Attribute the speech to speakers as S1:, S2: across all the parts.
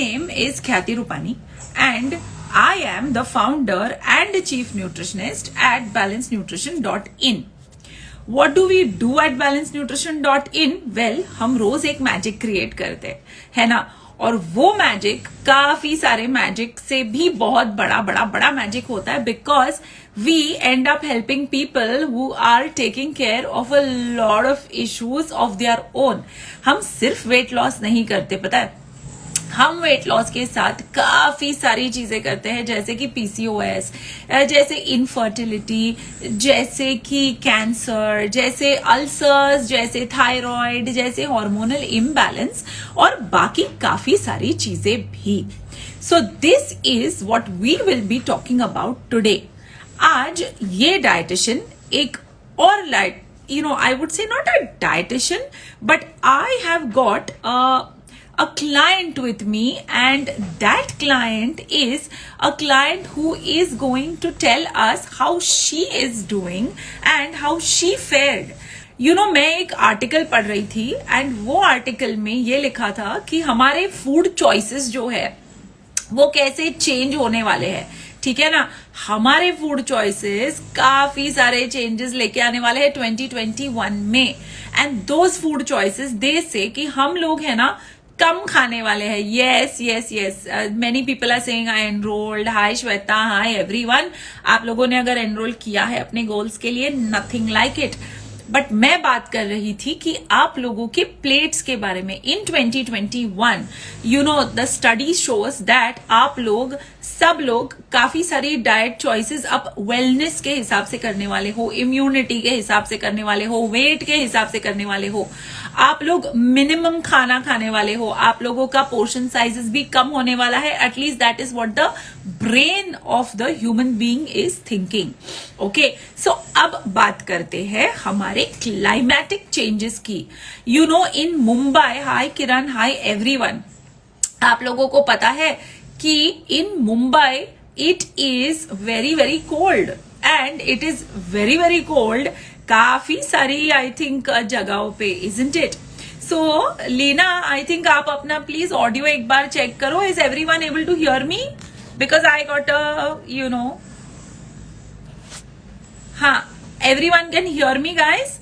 S1: name is Khyati Rupani and I am the founder and chief nutritionist at balancenutrition.in. What do we do at balancenutrition.in? Well, हम रोज एक magic create करते हैं, है ना? और वो मैजिक काफी सारे मैजिक से भी बहुत बड़ा मैजिक होता है, because we end up helping people who are taking care of a lot of issues of their own. हम सिर्फ वेट लॉस नहीं करते, पता है, हम वेट लॉस के साथ काफी सारी चीजें करते हैं, जैसे कि पीसीओएस, जैसे इनफर्टिलिटी, जैसे कि कैंसर, जैसे अल्सर्स, जैसे थायराइड, जैसे हार्मोनल इम्बैलेंस और बाकी काफी सारी चीजें भी. So this is what we will be talking about today. आज ये डाइटिशियन एक और I would say not a dietitian, but I have got a client with me, and that client is a client who is going to tell us how she is doing and how she fared. मैं एक article पढ़ रही थी and वो article में ये लिखा था कि हमारे फूड चॉइसेस जो है वो कैसे चेंज होने वाले हैं. ठीक है ना? हमारे फूड चॉइसेस काफी सारे चेंजेस लेके आने वाले हैं 2021 में. एंड दोज फूड चॉइसेस दे से कि हम लोग है ना कम खाने वाले हैं. Yes many people are saying I enrolled. Hi Shweta, hi everyone. आप लोगों ने अगर एनरोल किया है अपने गोल्स के लिए, नथिंग लाइक इट. बट मैं बात कर रही थी कि आप लोगों के प्लेट्स के बारे में. इन 2021 द स्टडी शोज दैट आप लोग सब लोग काफी सारी डाइट चॉइसेस अब वेलनेस के हिसाब से करने वाले हो, इम्यूनिटी के हिसाब से करने वाले हो, वेट के हिसाब से करने वाले हो. आप लोग मिनिमम खाना खाने वाले हो. आप लोगों का पोर्शन साइजेस भी कम होने वाला है. At least that is what the brain of the human being is thinking. Okay, so अब बात करते हैं हमारे क्लाइमेटिक चेंजेस की. In Mumbai, hi Kiran, hi everyone. आप लोगों को पता है कि in Mumbai it is very cold and it is very cold काफी सारी आई थिंक जगहों पे, isn't it? So Leena, I think आप अपना प्लीज ऑडियो एक बार चेक करो. Is everyone able to hear me? Because I got हाँ, everyone can hear me guys.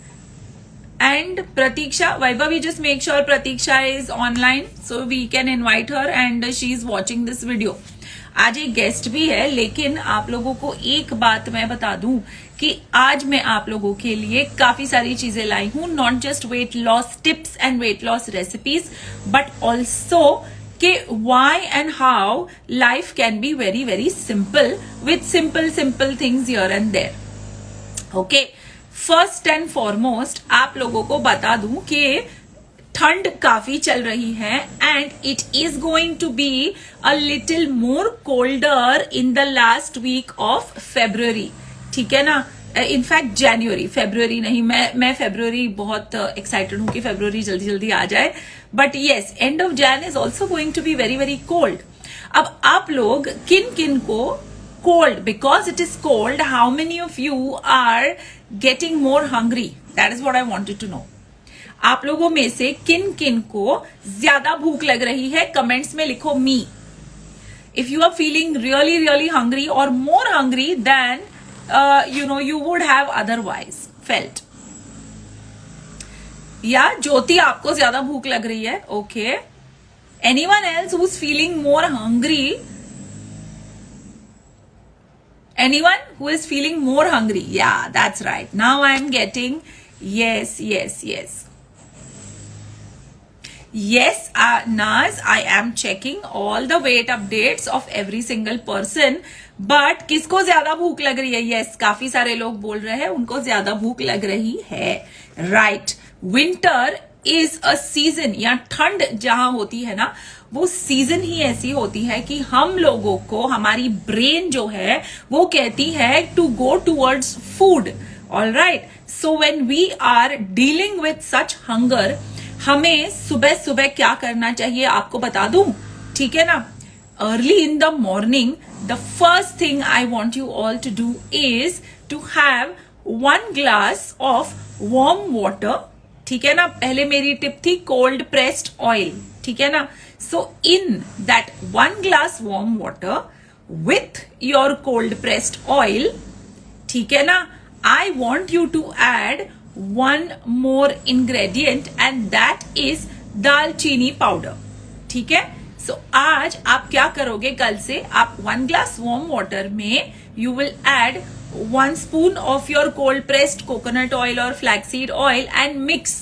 S1: And Pratiksha, Vaibhav, we just make sure Pratiksha is online so we can invite her and she is watching this video. आज एक guest भी है, लेकिन आप लोगों को एक बात मैं बता दूं कि आज मैं आप लोगों के लिए काफी सारी चीजें लाई हूं. Not just weight loss tips and weight loss recipes, but also कि why and how life can be very simple with simple things here and there. Okay. First and foremost आप लोगों को बता दूं कि ठंड काफी चल रही है and it is going to be a little more colder in the last week of February. ठीक है ना? इनफैक्ट जनवरी, फेब्रुअरी नहीं. मैं फेब्रुअरी बहुत एक्साइटेड हूं कि फेब्रुअरी जल्दी आ जाए. But yes, end of Jan is also going to be very cold. अब आप लोग किन को cold, because it is cold, how many of you are getting more hungry? That is what I wanted to know. आप लोगों में से किन को ज्यादा भूख लग रही है? कमेंट्स में लिखो me. If you are feeling really hungry or more hungry than you would have otherwise felt. या ज्योति, आपको ज्यादा भूख लग रही है? Okay. Anyone else who's feeling more hungry? Anyone who is feeling more hungry? Yeah, that's right. Now I am getting yes. Naz, I am checking all the weight updates of every single person. But किसको ज्यादा भूख लग रही है? Yes, काफी सारे लोग बोल रहे हैं उनको ज्यादा भूख लग रही है. Right. Winter is a season, या ठंड जहां होती है ना, वो सीजन ही ऐसी होती है कि हम लोगों को, हमारी ब्रेन जो है वो कहती है to go towards food. All right. So when we are dealing with such hunger, हमें सुबह क्या करना चाहिए आपको बता दूं. ठीक है ना? Early in the morning, the first thing I want you all to do is to have 1 glass of warm water. ठीक है ना? पहले मेरी टिप थी कोल्ड प्रेस्ड ऑयल. ठीक है ना? So in that 1 glass warm water with your cold pressed oil, ठीक है ना, I want you to add one more ingredient and that is दालचीनी पाउडर. ठीक है. सो आज आप क्या करोगे, कल से आप 1 glass warm water में you will add 1 spoon of your cold pressed coconut oil or flaxseed oil and mix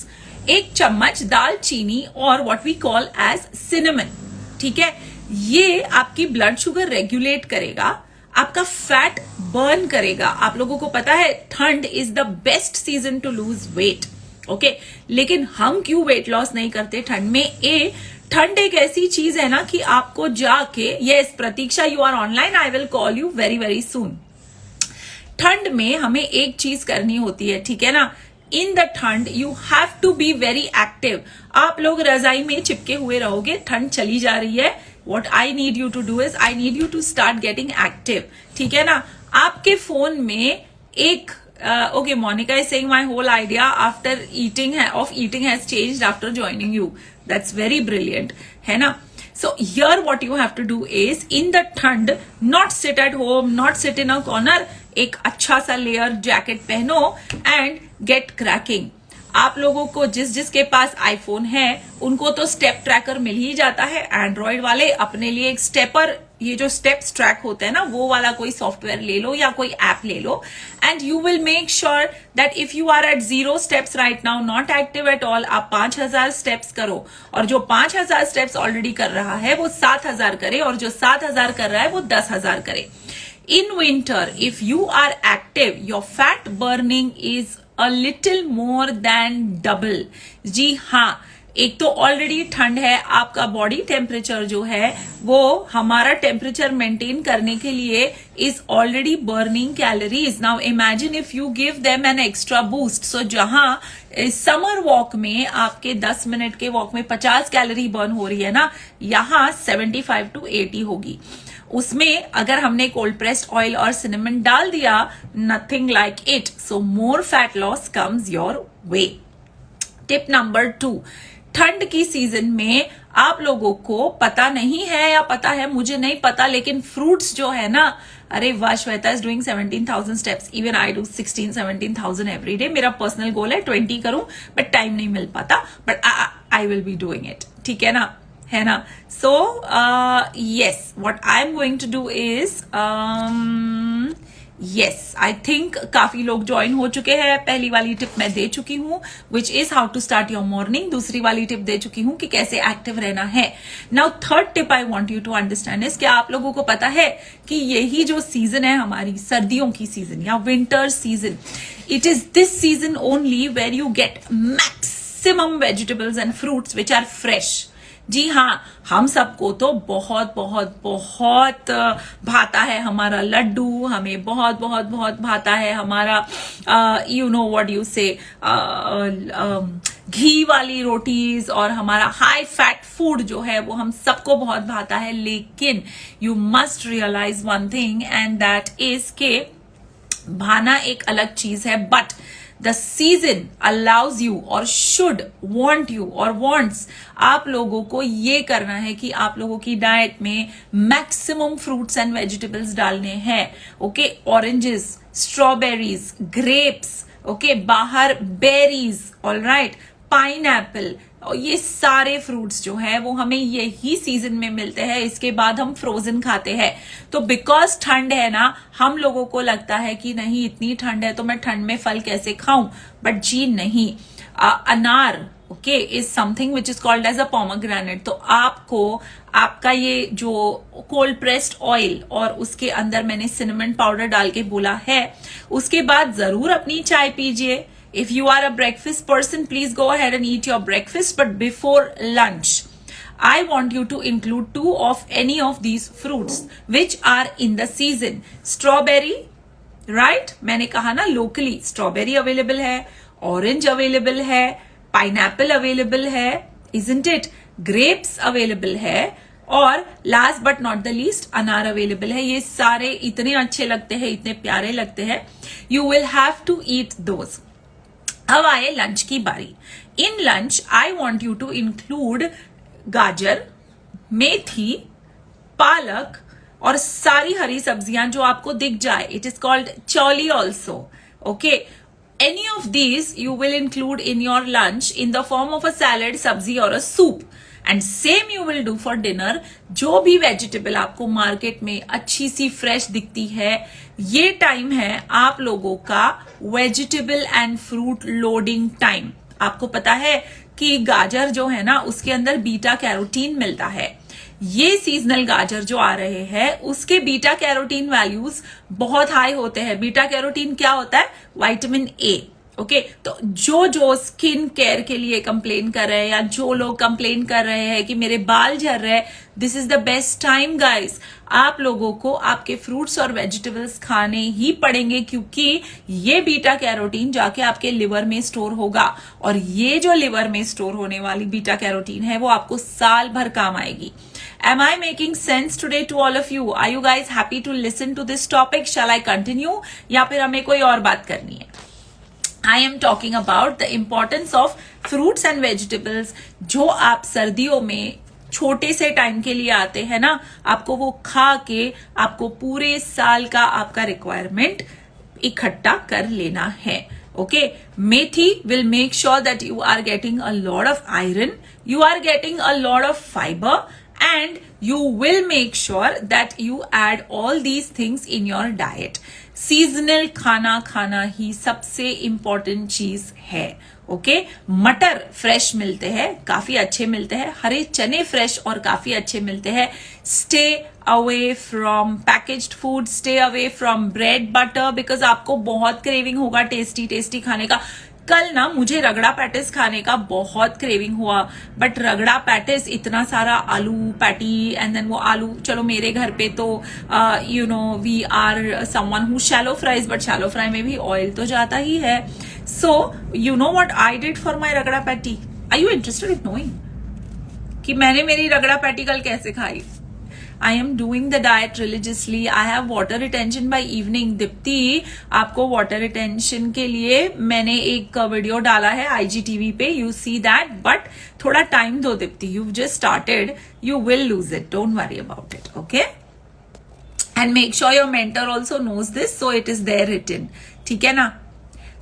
S1: 1 चम्मच दालचीनी और what we call as cinnamon. ठीक है. ये आपकी ब्लड शुगर रेगुलेट करेगा, आपका फैट बर्न करेगा. आप लोगों को पता है ठंड is the best season to lose weight. Okay, लेकिन हम क्यों वेट लॉस नहीं करते ठंड में? ठंड एक ऐसी चीज है ना कि आपको जाके, yes Pratiksha you are online, I will call you very very soon. ठंड में हमें एक चीज करनी होती है, ठीक है ना. इन द ठंड you have to be very active. आप लोग रजाई में चिपके हुए रहोगे, ठंड चली जा रही है. What I need you to do is I need you to start getting active. ठीक है ना. आपके फोन में एक okay, Monica is saying my whole idea after eating has changed after joining you. That's very brilliant, है ना. So here what you have to do is in the ठंड not sit at home, not sit in a corner. एक अच्छा सा layer jacket पहनो and get cracking. आप लोगों को जिसके पास आईफोन है उनको तो स्टेप ट्रैकर मिल ही जाता है. एंड्रॉइड वाले अपने लिए एक स्टेपर, ये जो स्टेप्स ट्रैक होते हैं ना, वो वाला कोई सॉफ्टवेयर ले लो या कोई ऐप ले लो and you will make sure that if you are at 0 steps right now, not active at all, आप 5000 स्टेप्स करो. और जो 5000 स्टेप्स ऑलरेडी कर रहा है वो 7000 करे और जो 7000 कर रहा है वो 10000 करे. In winter, if you are active, your fat burning is a little more than double. जी हाँ, एक तो ऑलरेडी ठंड है, आपका बॉडी टेम्परेचर जो है वो हमारा टेम्परेचर मेंटेन करने के लिए is already burning calories. Now imagine if you give them an extra boost. So जहां समर वॉक में आपके 10 मिनट के वॉक में 50 कैलोरी बर्न हो रही है ना, यहाँ 75 to 80 होगी. उसमें अगर हमने कोल्ड प्रेस्ड ऑयल और सिनेमन डाल दिया, nothing like it. So more fat loss comes your way. Tip number 2, ठंड की सीजन में आप लोगों को पता नहीं है या पता है मुझे नहीं पता, लेकिन फ्रूट्स जो है ना, अरे वाह, Shweta is doing 17,000 steps. Even I do 16-17,000 every day. मेरा पर्सनल गोल है 20 करूं, बट टाइम नहीं मिल पाता, but I will be doing it. ठीक है ना, है ना. So yes, what I am going to do is yes, I think काफी लोग ज्वाइन हो चुके हैं. पहली वाली टिप मैं दे चुकी हूं which is how to start your morning. दूसरी वाली टिप दे चुकी हूं कि कैसे एक्टिव रहना है. Now third tip I want you to understand is, क्या आप लोगों को पता है कि यही जो सीजन है हमारी सर्दियों की सीजन या winter season, it is this season only where you get maximum vegetables and fruits which are fresh. जी हाँ, हम सबको तो बहुत बहुत बहुत भाता है हमारा लड्डू, हमें बहुत बहुत बहुत भाता है हमारा यू नो व्हाट यू से घी वाली रोटीज और हमारा हाई फैट फूड जो है वो हम सबको बहुत भाता है. लेकिन you must realize one thing and that is के भाना एक अलग चीज है, but the season allows you or should want you or wants आप लोगों को ये करना है कि आप लोगों की डाइट में मैक्सिमम फ्रूट्स एंड वेजिटेबल्स डालने हैं. Okay, oranges, strawberries, grapes, okay, बाहर बेरीज, ऑलराइट, पाइनएप्पल, और ये सारे फ्रूट्स जो है वो हमें यही सीजन में मिलते हैं. इसके बाद हम फ्रोजन खाते हैं. तो बिकॉज ठंड है ना, हम लोगों को लगता है कि नहीं इतनी ठंड है तो मैं ठंड में फल कैसे खाऊं, बट जी नहीं. अनार okay is something which is called as a pomegranate. तो आपको आपका ये जो कोल्ड प्रेस्ड ऑयल और उसके अंदर मैंने सिनेमन पाउडर डाल के बोला है, उसके बाद जरूर अपनी चाय पीजिए. If you are a breakfast person, please go ahead and eat your breakfast. But before lunch, I want you to include 2 of any of these fruits which are in the season. Strawberry, right? मैंने कहा ना locally strawberry available है, orange available है, pineapple available है, isn't it? Grapes available है, और last but not the least अनार available है. ये सारे इतने अच्छे लगते हैं, इतने प्यारे लगते हैं. You will have to eat those. अब आए लंच की बारी. In lunch I want you to include gajar, methi, पालक और सारी हरी सब्जियां जो आपको दिख जाए, it is called Chauli also. Okay, any of these you will include in your lunch in the form of a salad, सब्जी और a soup. And same you will do for dinner. जो भी वेजिटेबल आपको market में अच्छी सी fresh दिखती है, ये टाइम है आप लोगों का vegetable and fruit loading time. आपको पता है कि गाजर जो है ना, उसके अंदर बीटा कैरोटीन मिलता है. ये सीजनल गाजर जो आ रहे हैं, उसके बीटा कैरोटीन वैल्यूज बहुत हाई होते हैं. बीटा कैरोटीन क्या होता है? Vitamin A. ओके, तो जो स्किन केयर के लिए कंप्लेन कर रहे हैं, या जो लोग कंप्लेन कर रहे हैं कि मेरे बाल झड़ रहे हैं, this is the best time guys. आप लोगों को आपके फ्रूट्स और वेजिटेबल्स खाने ही पड़ेंगे, क्योंकि ये बीटा कैरोटीन जाके आपके लिवर में स्टोर होगा, और ये जो लिवर में स्टोर होने वाली बीटा कैरोटीन है, वो आपको साल भर काम आएगी. Am I making sense today to all of you? Are you guys happy to listen to this topic? Shall I continue? या फिर हमें कोई और बात करनी है? I am talking about the importance of fruits and vegetables, जो आप सर्दियों में छोटे से टाइम के लिए आते हैं ना, आपको वो खा के आपको पूरे साल का आपका रिक्वायरमेंट इकट्ठा कर लेना है. Okay, methi will make sure that you are getting a lot of iron, you are getting a lot of fiber, and you will make sure that you add all these things in your diet. Seasonal खाना खाना ही सबसे important चीज है. Okay, मटर fresh मिलते हैं, काफी अच्छे मिलते हैं. हरे चने फ्रेश और काफी अच्छे मिलते हैं. Stay away from packaged food, stay away from bread butter, because आपको बहुत क्रेविंग होगा टेस्टी टेस्टी खाने का. कल ना मुझे रगड़ा पैटिस खाने का बहुत क्रेविंग हुआ, बट रगड़ा पैटिस इतना सारा आलू पैटी, एंड देन वो आलू, चलो मेरे घर पे तो you know we are someone who shallow fries, but shallow fry में भी ऑयल तो जाता ही है. So you know what I did for my ragda patty? Are you interested in knowing कि मैंने मेरी रगड़ा पैटी कल कैसे खाई? I am doing the diet religiously. I have water retention by evening. Deepti, आपको water retention के लिए मैंने एक वीडियो डाला है IGTV पे. You see that, but थोड़ा टाइम दो Deepti. You've just started. You will lose it. Don't worry about it. Okay? And make sure your mentor also knows this, so it is there written. ठीक है ना?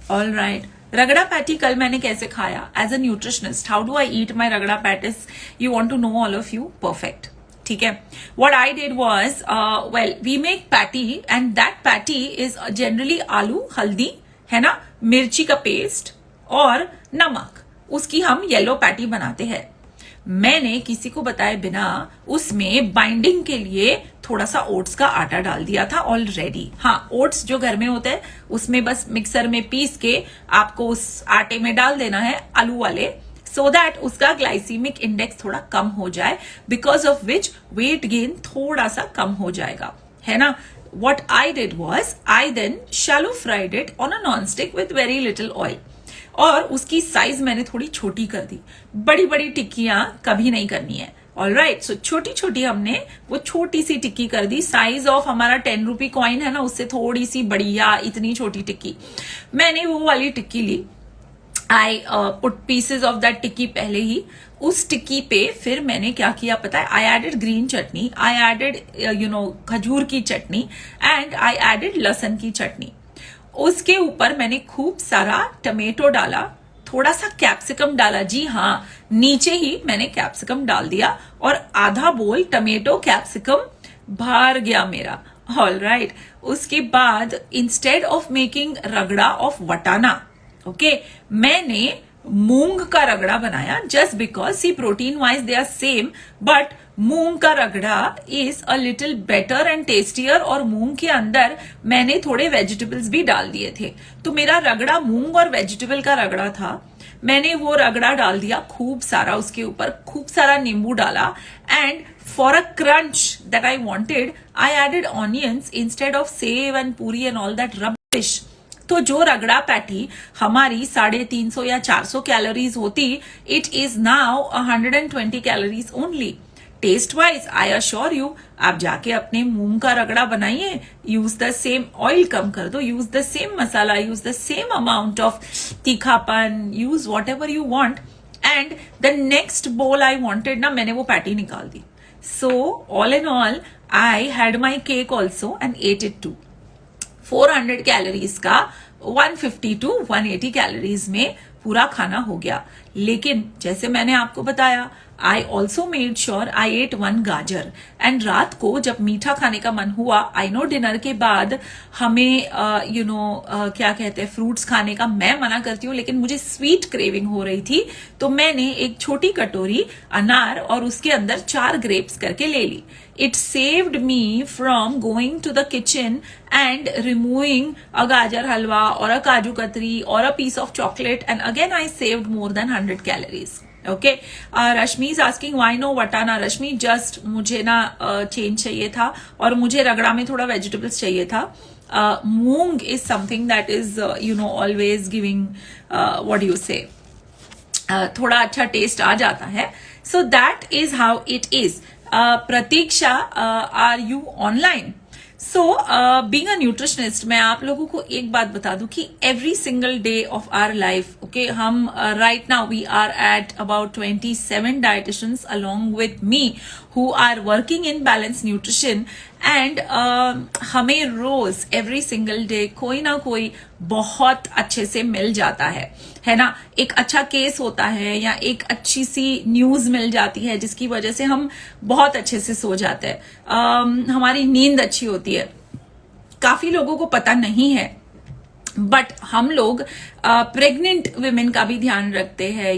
S1: All right. रगड़ा patty कल मैंने कैसे खाया? As a nutritionist, how do I eat my रगड़ा patties? You want to know, all of you? Perfect. ठीक है. What I did was, well, we make patty, and that patty is generally आलू, हल्दी, है ना, मिर्ची का पेस्ट और नमक, उसकी हम येलो पैटी बनाते हैं. मैंने किसी को बताए बिना उसमें बाइंडिंग के लिए थोड़ा सा ओट्स का आटा डाल दिया था ऑलरेडी. हाँ, ओट्स जो घर में होते हैं उसमें बस मिक्सर में पीस के आपको उस आटे में डाल देना है, आलू वाले, so that उसका ग्लाइसीमिक इंडेक्स थोड़ा कम हो जाए, because of which weight gain थोड़ा सा कम हो जाएगा, है ना. What I did was, I then shallow fried it on a non-stick with very little oil. और उसकी साइज मैंने थोड़ी छोटी कर दी. बड़ी बड़ी टिक्कियां कभी नहीं करनी है. ऑलराइट, सो छोटी छोटी हमने वो छोटी सी टिक्की कर दी. साइज ऑफ हमारा 10 रुपी कॉइन है ना, उससे थोड़ी सी बड़ी, या इतनी छोटी टिक्की मैंने वो वाली टिक्की ली. I put pieces of that tikki पहले ही. उस टिक्की पे फिर मैंने क्या किया पता है? I added green chutney, I added you know खजूर की चटनी, एंड आई एडेड लहसुन की चटनी. उसके ऊपर मैंने खूब सारा टमेटो डाला, थोड़ा सा कैप्सिकम डाला. जी हाँ, नीचे ही मैंने कैप्सिकम डाल दिया, और आधा बोल टमेटो कैप्सिकम भर गया मेरा. All right. उसके बाद instead of making ragda of vatana, okay, मैंने मूंग का रगड़ा बनाया. Just because see protein wise they are same, but मूंग का रगड़ा is a little better and tastier, और मूंग के अंदर मैंने थोड़े वेजिटेबल्स भी डाल दिए थे. तो मेरा रगड़ा मूंग और वेजिटेबल का रगड़ा था. मैंने वो रगड़ा डाल दिया खूब सारा, उसके ऊपर खूब सारा नींबू डाला, and for a crunch that I wanted I added onions instead of sev and puri and all that rubbish. तो जो रगड़ा पैटी हमारी 350 या 400 कैलोरीज होती, it is now 120 calories only. Taste wise I assure you, आप जाके अपने मूंग का रगड़ा बनाइए. यूज द सेम ऑयल, कम कर दो. Use the same masala, use the same amount of तीखापन, use whatever you want. And the next bowl I wanted ना, मैंने वो पैटी निकाल दी. So all in all, I had my cake also and ate it too. 400 calories का 150 to 180 calories में पूरा खाना हो गया. लेकिन जैसे मैंने आपको बताया, I also made sure I ate 1 gajar. And रात को जब मीठा खाने का मन हुआ, आई नो डिनर के बाद हमें क्या कहते हैं, फ्रूट्स खाने का मैं मना करती हूँ, लेकिन मुझे स्वीट क्रेविंग हो रही थी, तो मैंने एक छोटी कटोरी अनार और उसके अंदर 4 ग्रेप्स करके ले ली. It saved me from going to the kitchen and removing a gajar halwa or a kaju katri or a piece of chocolate, and again I saved more than 100 calories. Okay, Rashmi is asking why no watana. Rashmi, just मुझे ना change चाहिए था और मुझे रगड़ा में थोड़ा vegetables चाहिए था. Moong is something that is always giving what do you say, थोड़ा अच्छा टेस्ट आ जाता है. So that is how it is. Pratiksha, are you online? So being a nutritionist, मैं आप लोगों को एक बात बता दूं कि every single day of our life, okay, हम right now we are at about 27 dietitians along with me who are working in balanced nutrition, and हमें रोज एवरी सिंगल डे कोई ना कोई बहुत अच्छे से मिल जाता है ना. एक अच्छा केस होता है या एक अच्छी सी न्यूज मिल जाती है जिसकी वजह से हम बहुत अच्छे से सो जाते हैं. हमारी नींद अच्छी होती है. काफी लोगों को पता नहीं है, बट हम लोग प्रेग्नेंट विमेन का भी ध्यान रखते हैं.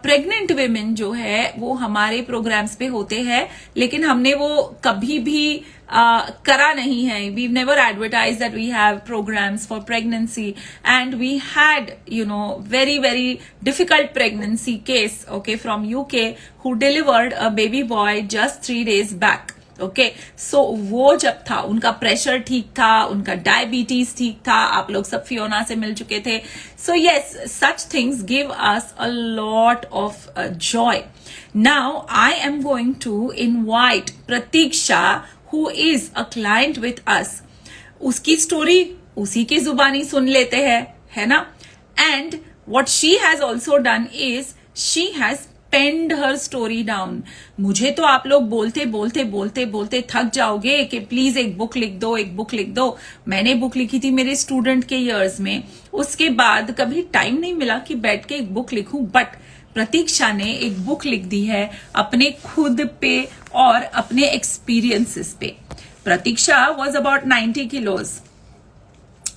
S1: प्रेग्नेंट विमेन जो है वो हमारे प्रोग्राम्स पे होते हैं, लेकिन हमने वो कभी भी करा नहीं है. We never advertise that we have programmes for pregnancy, and we had very very difficult pregnancy case, okay, from UK, who delivered a baby boy just 3 days back. Okay, so वो जब था, उनका प्रेशर ठीक था, उनका diabetes ठीक था. आप लोग सब फियोना से मिल चुके थे. So yes, such things give us a lot of joy. Now I am going to invite Pratiksha, who is a client with us. उसकी स्टोरी उसी की जुबानी सुन लेते हैं, है ना. And what she has also done is she has penned her story down. मुझे तो आप लोग बोलते बोलते बोलते बोलते थक जाओगे कि प्लीज एक बुक लिख दो, एक बुक लिख दो. मैंने बुक लिखी थी मेरे स्टूडेंट के इयर्स में. उसके बाद कभी टाइम नहीं मिला कि बैठ के एक बुक लिखूं, बट प्रतीक्षा ने एक बुक लिख दी है अपने खुद पे और अपने एक्सपीरियंसेस पे. प्रतीक्षा was about 90 kilos.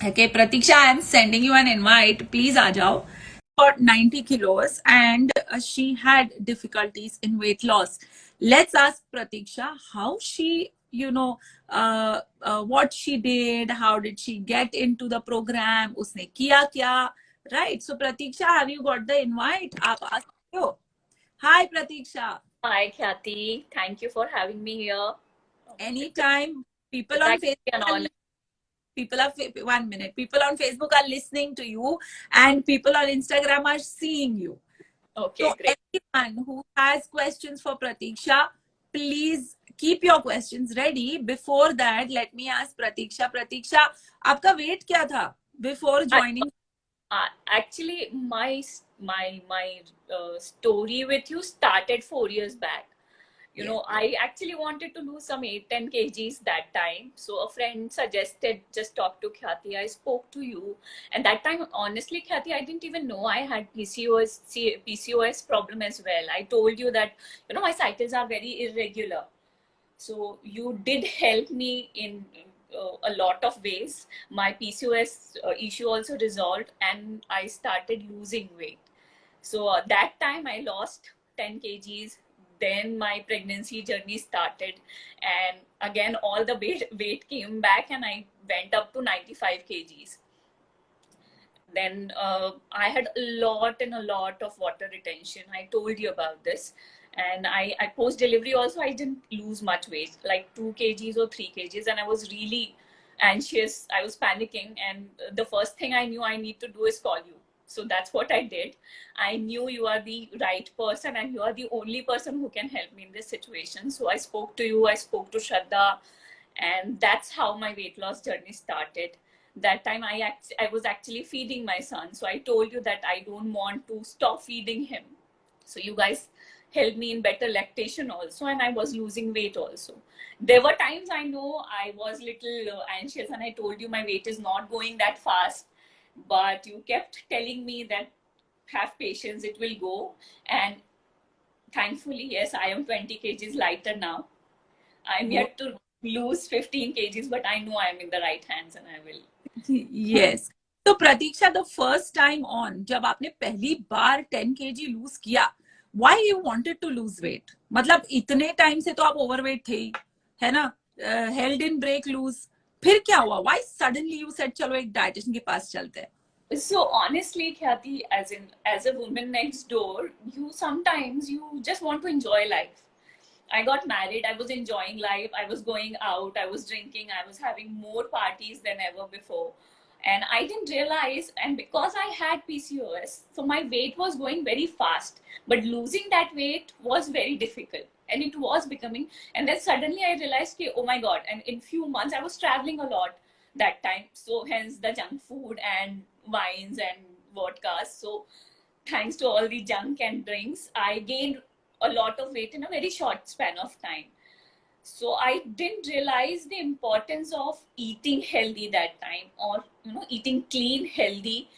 S1: Okay, Pratiksha, I am sending you an invite. Please आ जाओ. About 90 kilos, and she had difficulties in weight loss. Let's ask Pratiksha how she, what she did, how did she get into the program, उसने किया क्या, right? So Pratiksha, have you got the invite? आप आ सकते हो. Hi Pratiksha.
S2: Hi Khyati, thank you for having me here.
S1: Anytime. People on Facebook. People are 1 minute. People on Facebook are listening to you, and people on Instagram are seeing you.
S2: Okay,
S1: so
S2: great.
S1: Everyone who has questions for Pratiksha, please keep your questions ready. Before that, let me ask Pratiksha. Pratiksha, आपका weight क्या था before joining?
S2: Actually, my story with you started 4 years back. I actually wanted to lose some 8-10 kgs that time. So a friend suggested just talk to Khyati. I spoke to you, and that time, honestly, Khyati, I didn't even know I had PCOS problem as well. I told you that my cycles are very irregular. So you did help me in a lot of ways. My PCOS issue also resolved, and I started losing weight. So that time I lost 10 kgs. Then my pregnancy journey started, and again all the weight came back, and I went up to 95 kgs. Then I had a lot of water retention. I told you about this. And I post delivery also, I didn't lose much weight, like 2 kgs or 3 kgs, and I was really anxious. I was panicking, and the first thing I knew I need to do is call you. So that's what I did. I knew you are the right person, and you are the only person who can help me in this situation. So I spoke to you, I spoke to Shraddha, and that's how my weight loss journey started. That time I was actually feeding my son. So I told you that I don't want to stop feeding him. So you guys helped me in better lactation also, and I was losing weight also. There were times I know I was little anxious, and I told you my weight is not going that fast, but you kept telling me that have patience, it will go. And thankfully, yes, I am 20 kgs lighter now. I'm yet to lose 15 kgs, but I know I'm in the right hands and I will.
S1: Yes. तो Pratiksha, the first time on, जब आपने पहली बार 10 kg lose किया, why you wanted to lose weight? मतलब इतने time से तो आप ओवरवेट थे ही, है ना? हेल्ड इन ब्रेक लूज, फिर क्या हुआ? व्हाई सडनली यू सेड चलो एक डाइटिशियन के पास चलते हैं?
S2: So honestly, Khyati, as a woman next door, you sometimes you just want to enjoy life. I got married, I was enjoying life, I was going out, I was drinking, I was having more parties than ever before. And I didn't realize, and because I had PCOS, so my weight was going very fast. But losing that weight was very difficult. And it was becoming, and then suddenly I realized, okay, oh my God. And in few months, I was traveling a lot that time. So hence the junk food and wines and vodkas. So thanks to all the junk and drinks, I gained a lot of weight in a very short span of time. So I didn't realize the importance of eating healthy that time, or eating clean, healthy.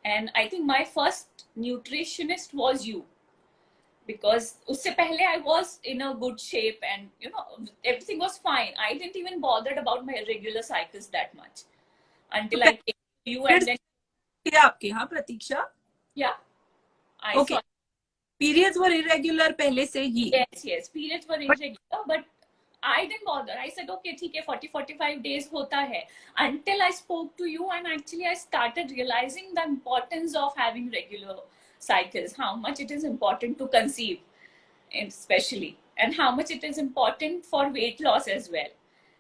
S2: And I think my first nutritionist was you, because usse pehle I was in a good shape, and everything was fine. I didn't even bothered about my regular cycles that much until I came to you. And then
S1: क्या आपके यहाँ प्रतीक्षा?
S2: yeah, I
S1: okay,
S2: saw.
S1: Periods were irregular पहले से ही?
S2: Yes, periods were irregular, but I didn't bother. I said, okay, ठीक है, 40-45 days होता है. Until I spoke to you, and actually I started realizing the importance of having regular cycles, how much it is important to conceive, especially, and how much it is important for weight loss as well.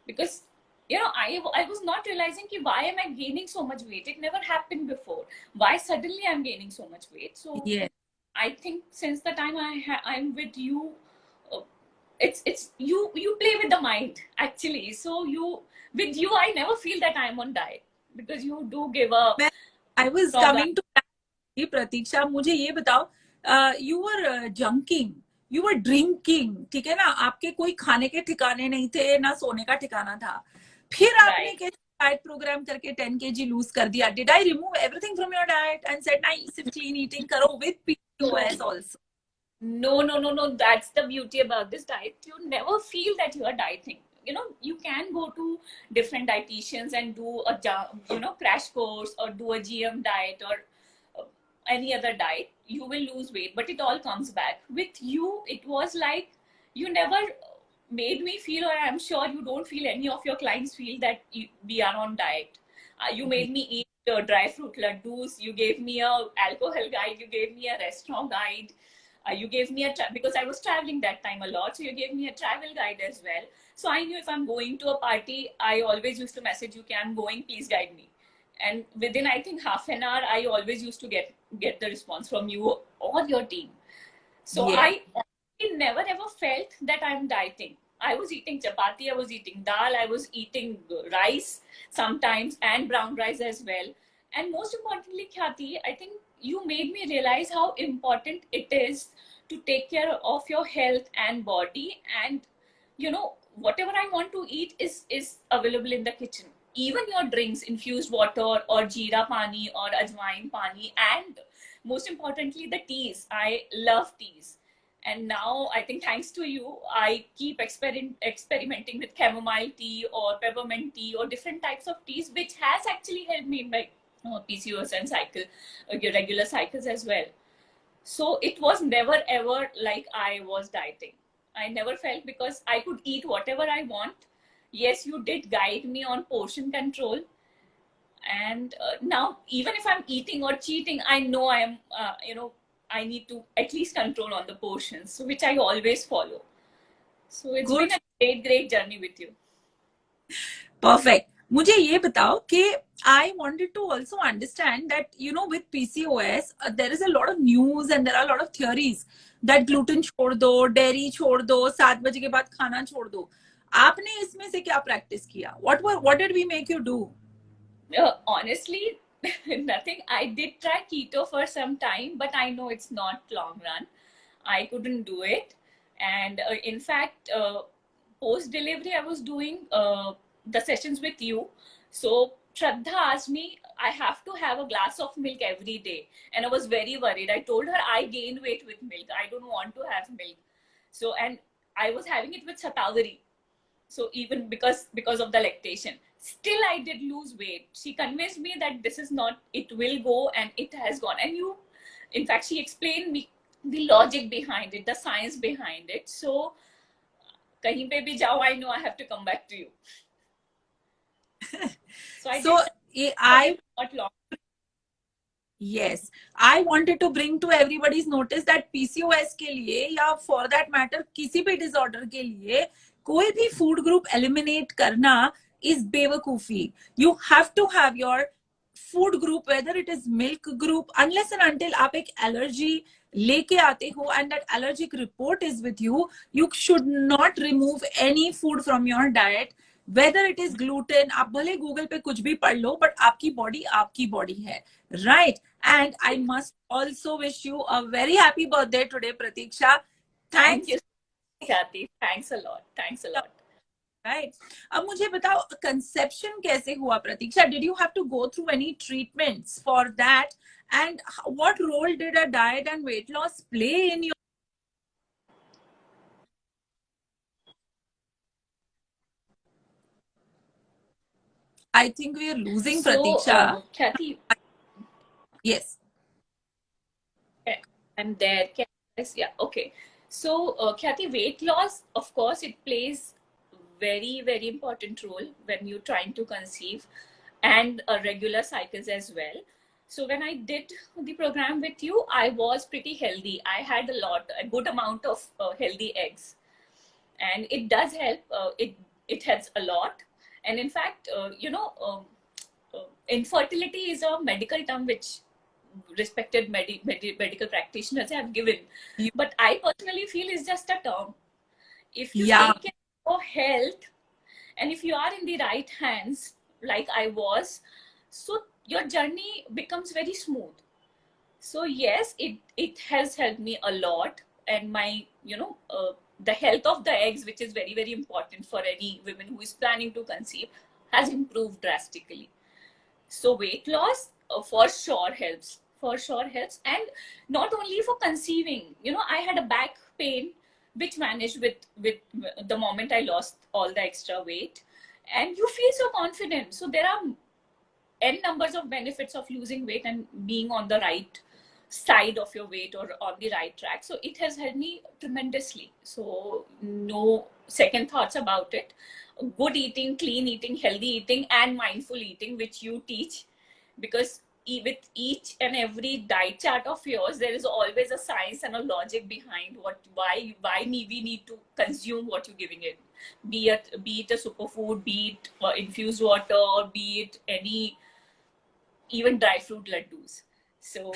S2: Because I was not realizing ki why am I gaining so much weight? It never happened before. Why suddenly I'm gaining so much weight? So
S1: Yes.
S2: I think since the time I'm with you, uh, it's you play with the mind actually. So with you I never feel that I'm on diet, because you do give a
S1: I was coming to प्रतीक्षा, मुझे ये बताओ, you were junking, you were drinking, ठीक है ना? आपके कोई खाने के ठिकाने नहीं थे, ना सोने का ठिकाना था, फिर आपने कैसे डाइट प्रोग्राम करके 10 kg लूज कर दिया? Did I remove everything from your diet and said nice, सिर्फ क्लीन ईटिंग करो with PCOS also?
S2: No. That's the beauty about this diet. You never feel that you are dieting. You can go to different dietitians and do a crash course, or do a GM diet, or any other diet. You will lose weight, but it all comes back. With you, it was like you never made me feel, or I'm sure you don't feel, any of your clients feel that we are on diet. You made me eat dry fruit laddus. You gave me a alcohol guide. You gave me a restaurant guide. You gave me because I was traveling that time a lot, so you gave me a travel guide as well. So I knew if I'm going to a party, I always used to message you, "Okay, I'm going, please guide me." And within, I think, half an hour, I always used to get the response from you or your team. So
S1: Yeah.
S2: I never ever felt that I'm dieting. I was eating chapati, I was eating dal, I was eating rice sometimes, and brown rice as well. And most importantly, Khyati, I think you made me realize how important it is to take care of your health and body. And whatever I want to eat is available in the kitchen. Even your drinks, infused water, or jeera pani, or ajwain pani, and most importantly, the teas. I love teas. And now I think thanks to you, I keep experimenting with chamomile tea or peppermint tea or different types of teas, which has actually helped me in my PCOS and cycle, regular cycles as well. So it was never ever like I was dieting. I never felt, because I could eat whatever I want. Yes, you did guide me on portion control. And now, even if I'm eating or cheating, I know I am, I need to at least control on the portions, which I always follow. So it's been a great journey with you.
S1: Perfect. मुझे ये बताओ कि I wanted to also understand that, with PCOS, there is a lot of news and there are a lot of theories that gluten छोड़ दो, dairy छोड़ दो, 7 बजे के बाद खाना छोड़ दो. आपने इसमें से क्या practice किया? What did we make you do?
S2: Honestly, nothing. I did try keto for some time, but I know it's not long run. I couldn't do it. And in fact, post delivery, I was doing the sessions with you. So Shraddha asked me, I have to have a glass of milk every day. And I was very worried. I told her I gained weight with milk. I don't want to have milk. So, and I was having it with Shatavari. So even because of the lactation, still I did lose weight. She convinced me that this is not, it will go, and it has gone. And you, in fact, she explained me the logic behind it, the science behind it. So kahin pe bhi jao, I know I have to come back to you. So I
S1: So
S2: did
S1: I
S2: not long.
S1: yes, I wanted to bring to everybody's notice that PCOS के लिए या for that matter किसी भी disorder के लिए कोई भी food group eliminate करना is बेवकूफी. You have to have your food group, whether it is milk group, unless and until आप एक allergy लेके आते हो and that allergic report is with you, you should not remove any food from your diet. Whether it is gluten, आप भले Google पे कुछ भी पढ़ लो, but आपकी बॉडी है, right? And I must also wish you a very happy birthday today, Pratiksha.
S2: Thank
S1: Thanks.
S2: you, Kathy. Thanks a lot. Thanks a lot.
S1: Right. अब मुझे बताओ conception कैसे हुआ, Pratiksha? Did you have to go through any treatments for that? And what role did a diet and weight loss play in your? I think we are losing Pratiksha.
S2: Kathy,
S1: Yes.
S2: I'm there. Yeah, okay. So, Kathy, weight loss, of course, it plays very, very important role when you're trying to conceive, and regular cycles as well. So when I did the program with you, I was pretty healthy. I had a good amount of healthy eggs, and it does help. It helps a lot. And in fact, infertility is a medical term which respected medical practitioners have given, but I personally feel it's just a term. If you take care of your health, and if you are in the right hands, like I was, so your journey becomes very smooth. So yes, it has helped me a lot, and my the health of the eggs, which is very, very important for any women who is planning to conceive, has improved drastically. So weight loss for sure helps, and not only for conceiving. I had a back pain which vanished with the moment I lost all the extra weight, and you feel so confident. So there are n numbers of benefits of losing weight and being on the right side of your weight or on the right track. So it has helped me tremendously. So no second thoughts about it. Good eating, clean eating, healthy eating, and mindful eating, which you teach, because with each and every diet chart of yours, there is always a science and a logic behind why we need to consume what you're giving it, be it a superfood, be it infused water, or be it any even dry fruit laddus. So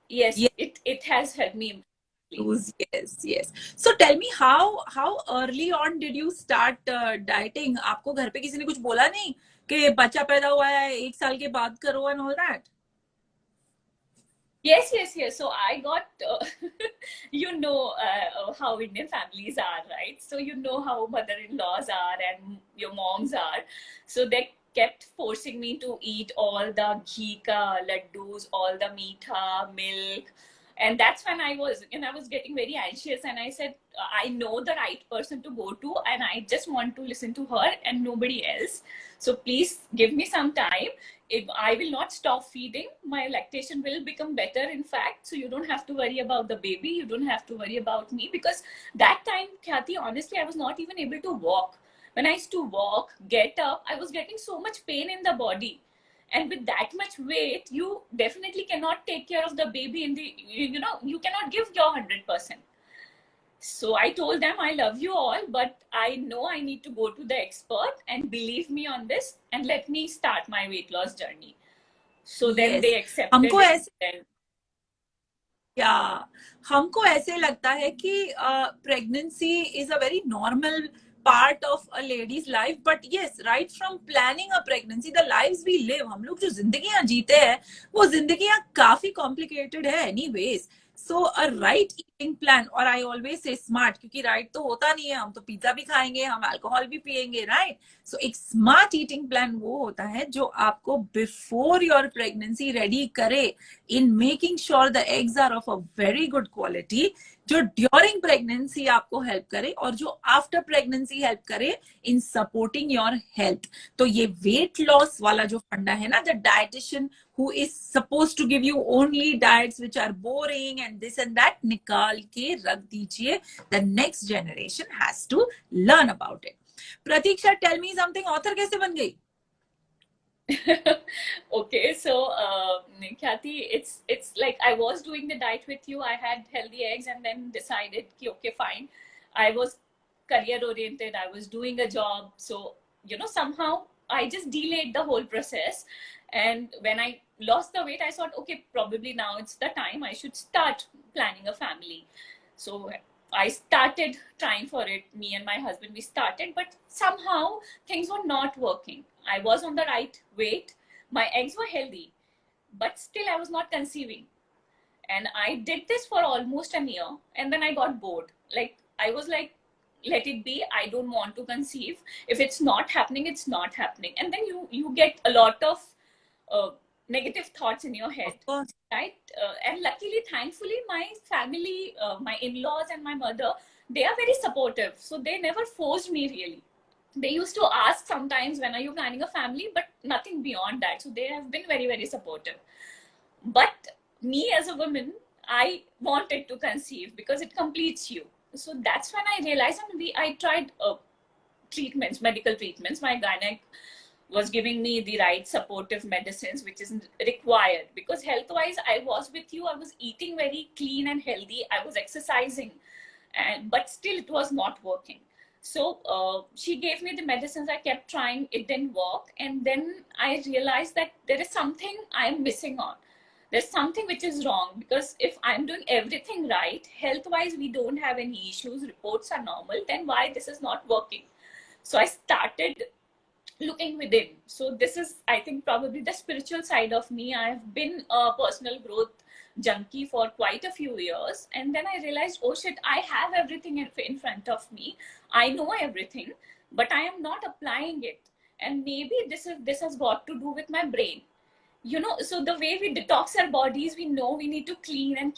S2: yes, it has helped me.
S1: Yes. So tell me, how early on did you start dieting? आपको घर पे किसी ने कुछ बोला नहीं कि बच्चा पैदा हुआ है 1 साल के बाद करो and all that?
S2: Yes. So I got, how Indian families are, right? So how mother-in-laws are and your moms are. So they kept forcing me to eat all the ghee ka laddus, all the meetha, milk. And that's when I was getting very anxious, and I said, I know the right person to go to, and I just want to listen to her and nobody else. So please give me some time. If I will not stop feeding, my lactation will become better, in fact. So you don't have to worry about the baby. You don't have to worry about me, because that time, Kathy, honestly, I was not even able to walk. When I used to walk, get up, I was getting so much pain in the body. And with that much weight, you definitely cannot take care of the baby you cannot give your 100%. So I told them, I love you all, but I know I need to go to the expert and believe me on this and let me start my weight loss journey. So then they accepted
S1: हमको
S2: it.
S1: हमको ऐसे लगता है कि pregnancy is a very normal part of a lady's life, but yes, right from planning a pregnancy, the lives we live, हम लोग जो जिंदगियां जीते हैं वो जिंदगियां काफी complicated है anyways, So a right eating plan, or I always say smart, क्योंकि right तो होता नहीं है, हम तो पिज्जा भी खाएंगे, हम अल्कोहल भी पिएंगे, right? So एक smart eating plan वो होता है जो आपको before your pregnancy ready करे in making sure the eggs are of a very good quality, जो ड्यूरिंग प्रेगनेंसी आपको हेल्प करे और जो आफ्टर प्रेगनेंसी हेल्प करे इन सपोर्टिंग योर हेल्थ. तो ये वेट लॉस वाला जो फंडा है ना, the dietitian who is supposed to give you only diets which are boring and this and that, निकाल के रख दीजिए. The next generation has to learn about it. Pratiksha, tell me something. Author कैसे बन गई?
S2: Okay, so Khyati, it's like I was doing the diet with you. I had healthy eggs and then decided ki, okay, fine. I was career oriented. I was doing a job, so somehow I just delayed the whole process. And when I lost the weight, I thought, okay, probably now it's the time I should start planning a family. So I started trying for it. Me and my husband, we started, but somehow things were not working. I was on the right weight. My eggs were healthy, but still I was not conceiving. And I did this for almost a year, and then I got bored. Like, I was like, let it be. I don't want to conceive. If it's not happening, it's not happening. And then you get a lot of negative thoughts in your head,
S1: Of course.
S2: right? And luckily, thankfully, my family, my in-laws and my mother, they are very supportive. So they never forced me really. They used to ask sometimes, when are you planning a family? But nothing beyond that. So they have been very, very supportive. But me as a woman, I wanted to conceive because it completes you. So that's when I realized, and I tried treatments, medical treatments. My gynec was giving me the right supportive medicines, which is required, because health wise I was with you. I was eating very clean and healthy. I was exercising, but still it was not working. So she gave me the medicines. I kept trying. It didn't work. And then I realized that there is something I'm missing on. There's something which is wrong, because if I'm doing everything right, health wise, we don't have any issues, reports are normal, then why this is not working? So I started looking within. So this is, I think, probably the spiritual side of me. I've been a personal growth junkie for quite a few years, and then I realized, oh shit, I have everything in front of me. I know everything, but I am not applying it. And maybe this has got to do with my brain. So the way we detox our bodies, we know we need to clean and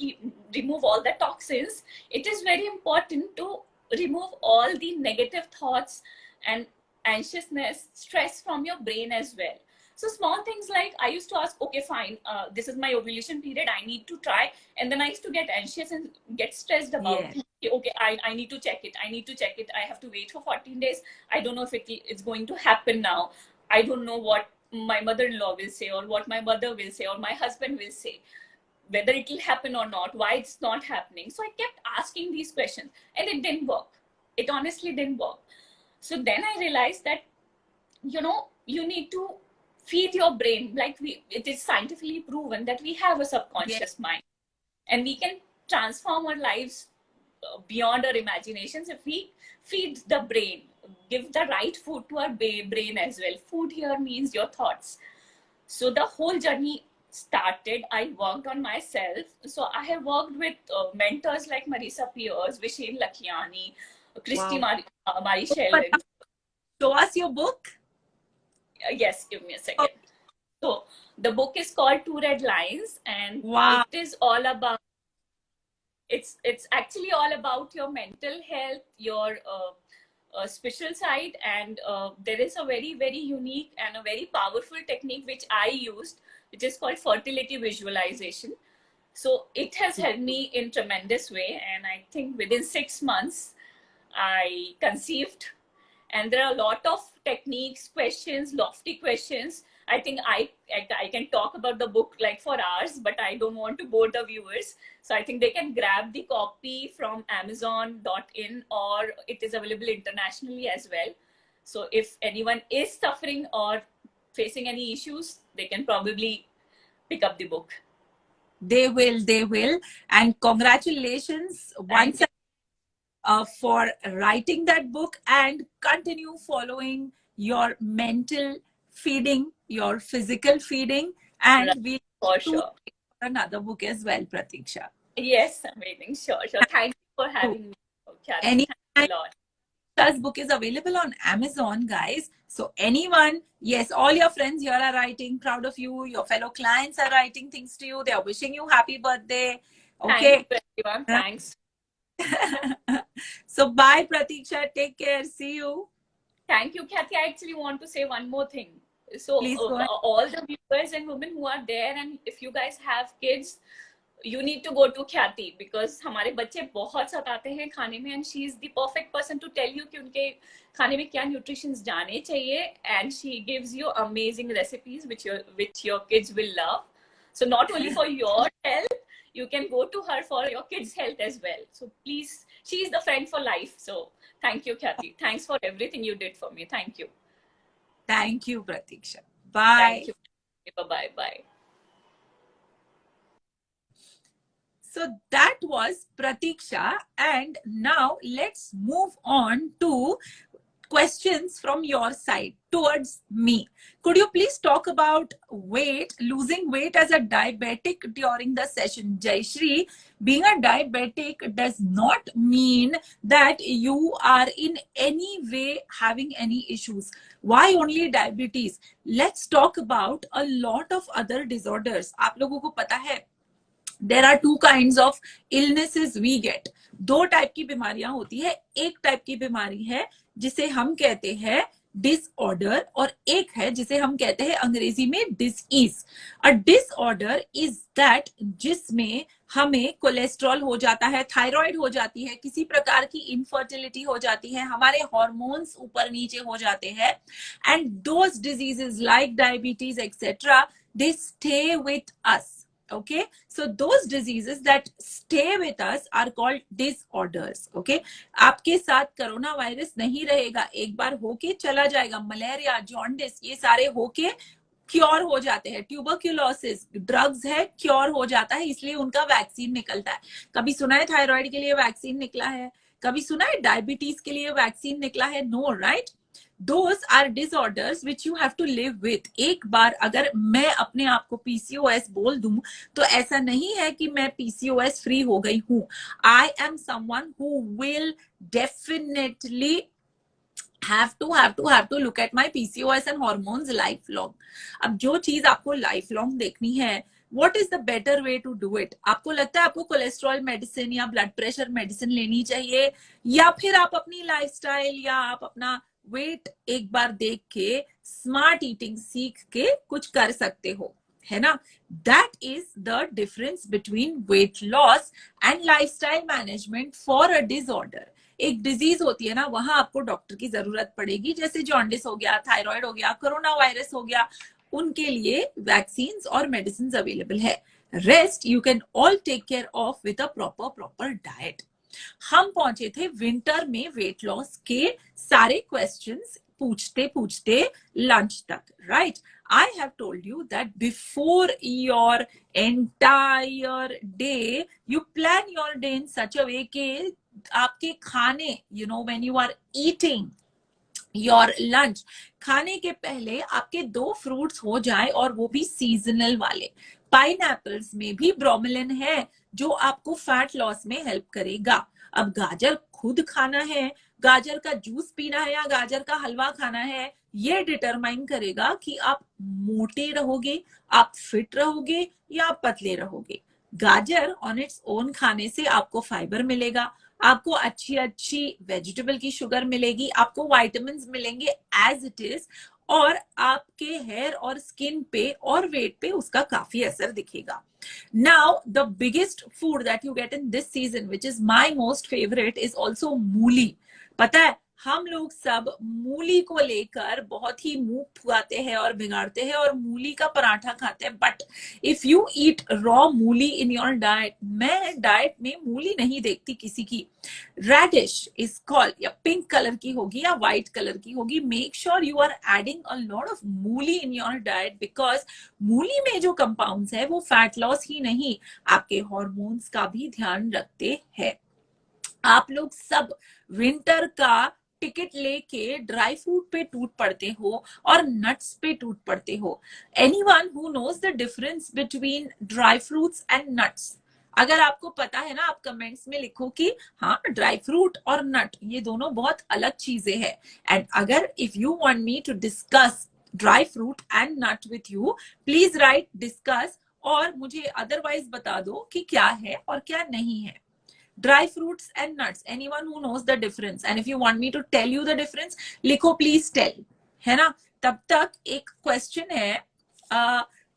S2: remove all the toxins. It is very important to remove all the negative thoughts and anxiousness, stress from your brain as well. So small things like, I used to ask, okay, fine, this is my ovulation period, I need to try. And then I used to get anxious and get stressed about
S1: Yes.
S2: it. Okay, I need to check it. I have to wait for 14 days. I don't know if it's going to happen now. I don't know what my mother-in-law will say, or what my mother will say, or my husband will say, whether it will happen or not, why it's not happening. So I kept asking these questions, and it didn't work. It honestly didn't work. So then I realized that, you need to feed your brain. Like, it is scientifically proven that we have a subconscious mind, and we can transform our lives beyond our imaginations if we feed the brain, give the right food to our brain as well. Food here means your thoughts. So the whole journey started. I worked on myself. So I have worked with mentors like Marisa Peers, Vishen Lakhiani, Christy
S1: Wow.
S2: Mari Sheldon.
S1: Show us your book.
S2: Yes, give me a second. So the book is called Two Red Lines, and
S1: Wow.
S2: it is all about, it's actually all about your mental health, your spiritual side, and there is a very, very unique and a very powerful technique which I used, which is called fertility visualization. So it has helped me in tremendous way, and I think within 6 months I conceived. And there are a lot of techniques, questions, lofty questions. I think I can talk about the book like for hours, but I don't want to bore the viewers. So I think they can grab the copy from Amazon.in, or it is available internationally as well. So if anyone is suffering or facing any issues, they can probably pick up the book.
S1: They will. And congratulations once for writing that book, and continue following your mental feeding, your physical feeding, and
S2: Right.
S1: we'll
S2: For
S1: do
S2: sure.
S1: another book as well, Pratiksha.
S2: Yes, amazing. Sure. Thank you for having me, Khyati.
S1: Any
S2: Thanks a lot.
S1: Plus book is available on Amazon, guys. So anyone, yes, all your friends here are writing proud of you. Your fellow clients are writing things to you. They are wishing you happy birthday.
S2: Thank
S1: Okay.
S2: you, everyone. Thanks.
S1: So bye, Pratiksha. Take care. See you.
S2: Thank you, Kathy. I actually want to say one more thing. So,
S1: Please go ahead.
S2: all the viewers and women who are there, and if you guys have kids, you need to go to Khyati because हमारे बच्चे बहुत सताते हैं खाने में, and she is the perfect person to tell you कि उनके खाने में क्या nutritions जाने चाहिए, and she gives you amazing recipes which your kids will love. So not only for your health, you can go to her for your kids' health as well. So please, she is the friend for life. So thank you, Khyati. Thanks for everything you did for me. Thank you.
S1: Thank you, Pratiksha. Bye.
S2: Thank you. Bye.
S1: So that was Pratiksha, and now let's move on to questions from your side towards me. Could you please talk about losing weight as a diabetic during the session? Jayashree, being a diabetic does not mean that you are in any way having any issues. Why only diabetes? Let's talk about a lot of other disorders. आप लोगों को पता है there are two kinds of illnesses we get. दो type की बीमारियां होती है. एक टाइप की बीमारी है जिसे हम कहते हैं डिसऑर्डर, और एक है जिसे हम कहते हैं अंग्रेजी में disease. A disorder is that जिसमें हमें कोलेस्ट्रॉल हो जाता है, थायराइड हो जाती है, किसी प्रकार की इनफर्टिलिटी हो जाती है, हमारे हार्मोन्स ऊपर नीचे हो जाते हैं, and those diseases like diabetes etcetera they stay with us. Okay, so those diseases that stay with us are called disorders. Okay, आपके साथ कोरोना वायरस नहीं रहेगा, एक बार होके चला जाएगा. मलेरिया, जॉन्डिस, ये सारे होके क्योर हो जाते हैं. ट्यूबरक्यूलोसिस ड्रग्स है, क्योर हो जाता है, इसलिए उनका वैक्सीन निकलता है. कभी सुना है थायराइड के लिए वैक्सीन निकला है? कभी सुना है डायबिटीज के लिए वैक्सीन निकला है? No, right? Those are disorders which you have to live with. एक बार अगर मैं अपने आप को PCOS बोल दूं तो ऐसा नहीं है कि मैं PCOS फ्री हो गई हूं. I am someone who will definitely have to look at my PCOS and hormones lifelong. अब जो चीज आपको lifelong देखनी है, what is the better way to do it? आपको लगता है आपको कोलेस्ट्रॉल मेडिसिन या ब्लड प्रेशर मेडिसिन लेनी चाहिए, या फिर आप अपनी लाइफस्टाइल या आप अपना वेट एक बार देख के स्मार्ट ईटिंग सीख के कुछ कर सकते हो, है ना? That is the difference between weight loss and lifestyle management for a disorder. एक डिजीज होती है ना, वहां आपको डॉक्टर की जरूरत पड़ेगी, जैसे जॉन्डिस हो गया, थायराइड हो गया, कोरोना वायरस हो गया, उनके लिए वैक्सीन और मेडिसिन अवेलेबल है. Rest you can all take care of with a proper diet. हम पहुंचे थे विंटर में वेट लॉस के सारे क्वेश्चंस पूछते लंच तक, right? I have told you that before your entire day, you plan your day in such a way कि आपके खाने, when you are eating your lunch, खाने के पहले आपके 2 फ्रूट्स हो जाए, और वो भी सीजनल वाले. पाइनएप्पल्स में भी ब्रोमेलिन है जो आपको फैट लॉस में हेल्प करेगा. अब गाजर खुद खाना है, गाजर का जूस पीना है या गाजर का हलवा खाना है, ये डिटरमाइन करेगा कि आप मोटे रहोगे, आप फिट रहोगे या आप पतले रहोगे. गाजर ऑन इट्स ओन खाने से आपको फाइबर मिलेगा, आपको अच्छी वेजिटेबल की शुगर मिलेगी, आपको वाइटामिन मिलेंगे एज इट इज, और आपके हेयर और स्किन पे और वेट पे उसका काफी असर दिखेगा. Now, the biggest food that you get in this season, which is my most favorite, is also मूली. पता है, हम लोग सब मूली को लेकर बहुत ही मुंह फुलाते हैं और बिगाड़ते हैं और मूली का पराठा खाते हैं. But if you eat raw mooli in your diet, मैं डाइट में मूली नहीं देखती किसी की. रेडिश इज कॉल्ड, या पिंक कलर की होगी या व्हाइट कलर की होगी, make sure you are adding a lot of mooli in your diet, because मूली में जो कंपाउंड्स है वो फैट लॉस ही नहीं, आपके हॉर्मोन्स का भी ध्यान रखते हैं. आप लोग सब विंटर का टिकट लेके ड्राई फ्रूट पे टूट पड़ते हो और नट्स पे टूट पड़ते हो. Anyone who knows the difference between dry fruits and nuts? अगर आपको पता है ना, आप कमेंट्स में लिखो कि हाँ ड्राई फ्रूट और नट ये दोनों बहुत अलग चीजें हैं. एंड अगर if you want me to discuss dry fruit and nut with you, please write discuss, और मुझे अदरवाइज बता दो कि क्या है और क्या नहीं है. Dry fruits and nuts, anyone who knows the difference, and if you want me to tell you the difference, लिखो please tell, है ना. तब तक एक क्वेश्चन है,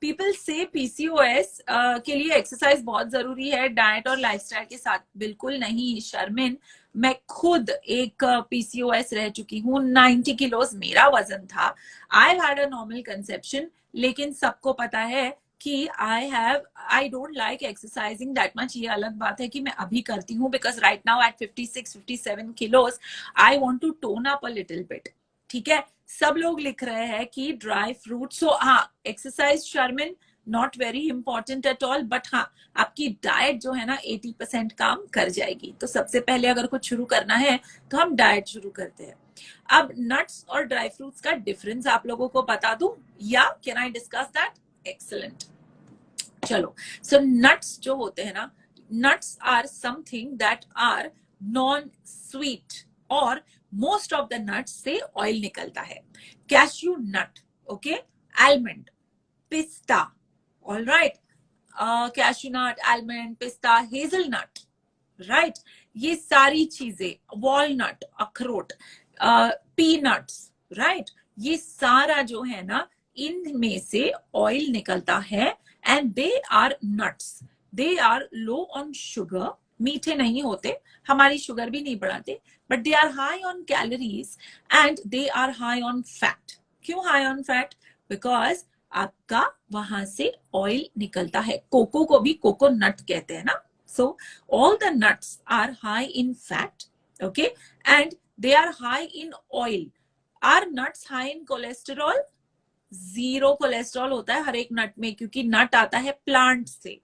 S1: पीपल से पीसीओएस के लिए एक्सरसाइज बहुत जरूरी है डाइट और लाइफस्टाइल के साथ. बिल्कुल नहीं शर्मिन, मैं खुद एक पीसीओएस रह चुकी हूँ. 90 किलोज मेरा वजन था. I had a normal conception, लेकिन सबको पता है कि I don't like exercising that much. ये अलग बात है कि मैं अभी करती हूँ, because right now at 56-57 kilos I want to tone up a little bit. ठीक है, सब लोग लिख रहे हैं कि ड्राई फ्रूट. सो हाँ, exercise Sharmin not very important at all, but हाँ आपकी डाइट जो है ना 80% काम कर जाएगी. तो सबसे पहले अगर कुछ शुरू करना है तो हम डाइट शुरू करते हैं. अब नट्स और ड्राई फ्रूट्स का डिफरेंस आप लोगों को बता दूं, या can I discuss that? Excellent, चलो. सो नट्स जो होते हैं ना, nuts are something that are non sweet, और मोस्ट ऑफ द नट्स से ऑयल निकलता है. Cashew nut, okay, almond, pista, all right, cashew nut, almond, pista, hazelnut, right, ये सारी चीजें, वॉलनट, अखरोट, पीनट्स, राइट, ये सारा जो है ना इनमें से ऑयल निकलता है. And they are nuts, they are low on sugar, मीठे नहीं होते, हमारी शुगर भी नहीं बढ़ाते, but they are high on calories and they are high on fat. क्यों हाई ऑन फैट? बिकॉज आपका वहां से ऑयल निकलता है. कोको को भी कोकोनट कहते हैं ना. So all the nuts are high in fat, okay, and they are high in oil. Are nuts high in cholesterol? Zero cholesterol होता है हर एक नट में, क्योंकि नट आता है प्लांट से.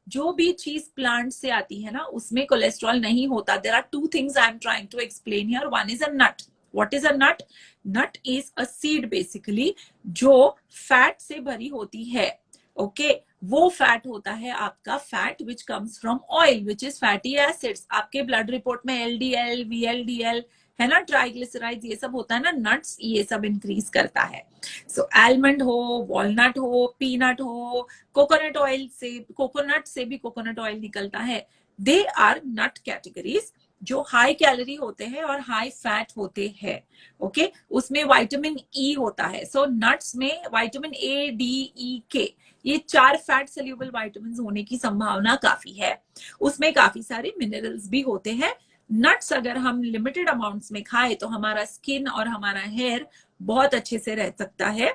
S1: जो भी चीज प्लांट से आती है ना उसमें कोलेस्ट्रॉल नहीं होता. There are two things I am trying to explain here. One is a nut. What is a nut? Nut is a seed basically, जो फैट से भरी होती है. ओके, वो फैट होता है आपका fat which comes from oil which is fatty acids. आपके ब्लड रिपोर्ट में एलडीएल, वीएलडीएल है ना, ट्राइग्लिसराइड्स, ये सब होता है ना, नट्स ये सब इंक्रीज करता है. सो आलमंड हो, वॉलनट हो, पीनट हो, कोकोनट ऑयल से, कोकोनट से भी कोकोनट ऑयल निकलता है. दे आर नट कैटेगरीज जो हाई कैलोरी होते हैं और हाई फैट होते हैं. ओके, उसमें विटामिन ई होता है. सो नट्स में विटामिन ए, डी, ई, के, ये 4 फैट सोल्यूबल विटामिन होने की संभावना काफी है. उसमें काफी सारे मिनरल्स भी होते हैं. नट्स अगर हम लिमिटेड अमाउंट्स में खाए तो हमारा स्किन और हमारा हेयर बहुत अच्छे से रह सकता है.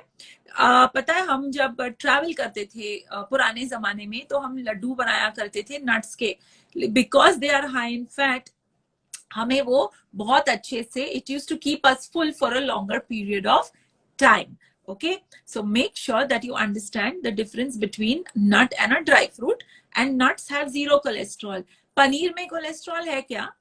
S1: पता है, हम जब ट्रैवल करते थे पुराने जमाने में, तो हम लड्डू बनाया करते थे नट्स के, because they are high in fat. हमें वो बहुत अच्छे से, it use to keep us full for a longer period of time. Okay, so make sure that you understand the difference between nut and a dry fruit. And nuts have zero cholesterol. Paneer में cholesterol है क्या?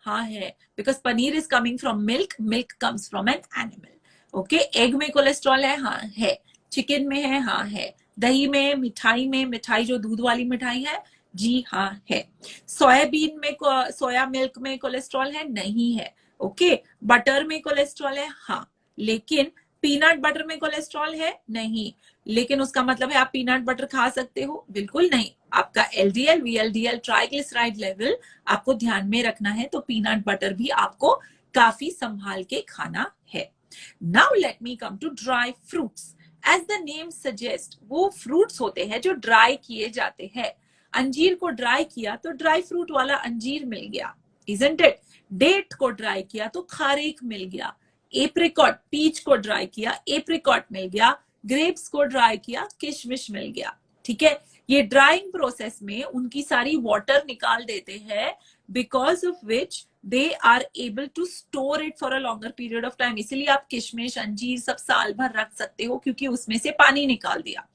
S1: हाँ है, because paneer is coming from milk. Milk comes from an animal. Okay, egg में cholesterol है? हाँ है. Chicken में है? हाँ है. दही में, मिठाई में, मिठाई जो दूध वाली मिठाई है, जी हाँ है. सोयाबीन में, सोया मिल्क में कोलेस्ट्रॉल है? नहीं है. ओके, बटर में कोलेस्ट्रॉल है? हाँ. लेकिन पीनट बटर में कोलेस्ट्रॉल है? नहीं. लेकिन उसका मतलब है आप पीनट बटर खा सकते हो? बिल्कुल नहीं. आपका एलडीएल, वीएलडीएल, ट्राइग्लिसराइड लेवल आपको ध्यान में रखना है, तो पीनट बटर भी आपको काफी संभाल के खाना है. Now let me come to dry fruits. As the name suggest, वो फ्रूट्स होते हैं जो ड्राई किए जाते हैं. अंजीर को ड्राई किया तो ड्राई फ्रूट वाला अंजीर मिल गया, इजंट इट? डेट को ड्राई किया तो खारेक मिल गया. एप्रिकॉट, पीच को ड्राई किया, एप्रिकॉट मिल गया. ग्रेप्स को ड्राई किया, किशमिश मिल गया. ठीक है, ये ड्राइंग प्रोसेस में उनकी सारी वाटर निकाल देते हैं, because of which they are able to store it for a longer period of time. इसीलिए आप किशमिश, अंजीर सब साल भर रख सकते हो, क्योंकि उसमें से पानी निकाल दिया.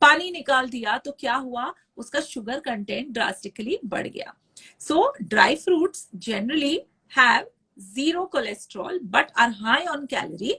S1: पानी निकाल दिया तो क्या हुआ? उसका शुगर कंटेंट ड्रास्टिकली बढ़ गया. सो dry fruits generally have zero cholesterol but are high on calorie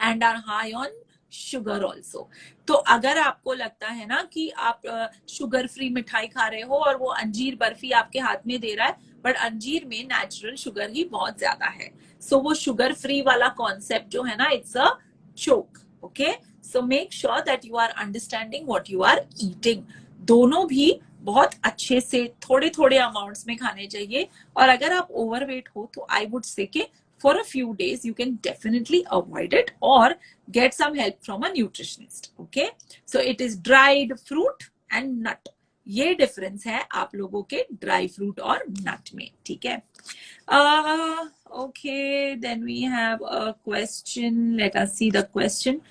S1: and are high on sugar also. तो अगर आपको लगता है ना कि आप शुगर फ्री मिठाई खा रहे हो और वो अंजीर बर्फी आपके हाथ में दे रहा है, बट अंजीर में नेचुरल शुगर ही बहुत ज्यादा है, सो वो शुगर फ्री वाला कॉन्सेप्ट जो है ना, it's a joke. Okay, so make sure that you are understanding what you are eating. दोनों भी बहुत अच्छे से थोड़े थोड़े अमाउंट्स में खाने चाहिए. और अगर आप ओवरवेट हो तो आई वुड से कि for a few days you can definitely avoid it or get some help from a nutritionist. Okay, so it is dried fruit and nut. ये डिफरेंस है आप लोगों के ड्राई फ्रूट और नट में. ठीक है. Okay, then we have a question. Let us see the question.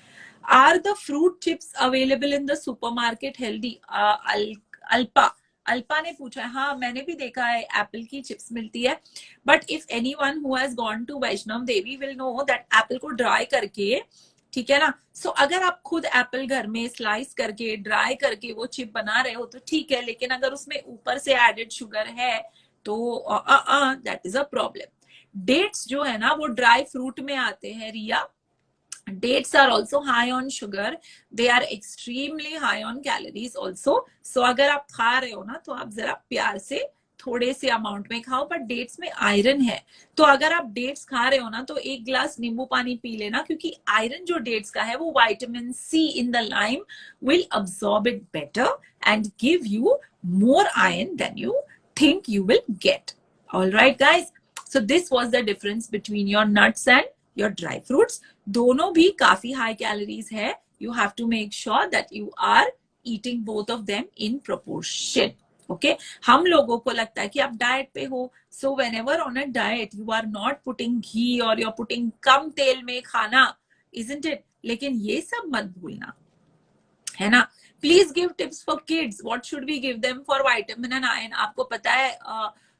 S1: Are the fruit chips available in the supermarket healthy? Alpa ने पूछा है. हाँ, मैंने भी देखा है एप्पल की चिप्स मिलती है, but if anyone who has gone to Vaishno Devi will know that apple को ड्राई करके, ठीक है ना, सो अगर आप खुद एप्पल घर में स्लाइस करके ड्राई करके वो चिप बना रहे हो तो ठीक है, लेकिन अगर उसमें ऊपर से एडेड शुगर है तो that is a problem. Dates जो है ना वो ड्राई फ्रूट में आते हैं रिया. Dates are also high on sugar. They are extremely high on calories also. So अगर आप खा रहे हो ना तो आप जरा प्यार से थोड़े से अमाउंट में खाओ, पर डेट्स में आयरन है. तो अगर आप डेट्स खा रहे हो ना तो एक ग्लास नींबू पानी पी लेना, क्योंकि आयरन जो डेट्स का है वो vitamin C in the lime will absorb it better and give you more iron than you think you will get. All right guys, so this was the difference between your nuts and your dry fruits. दोनों भी काफी high calories है. You have to make sure that you are eating both of them in proportion. Okay, हम लोगों को लगता है कि आप डाइट पे हो, so whenever on a diet you are not putting ghee or you're putting कम तेल में खाना, isn't it? लेकिन ये सब मत भूलना, है ना. Please give tips for kids. What should we give them for vitamin and iron. आपको पता है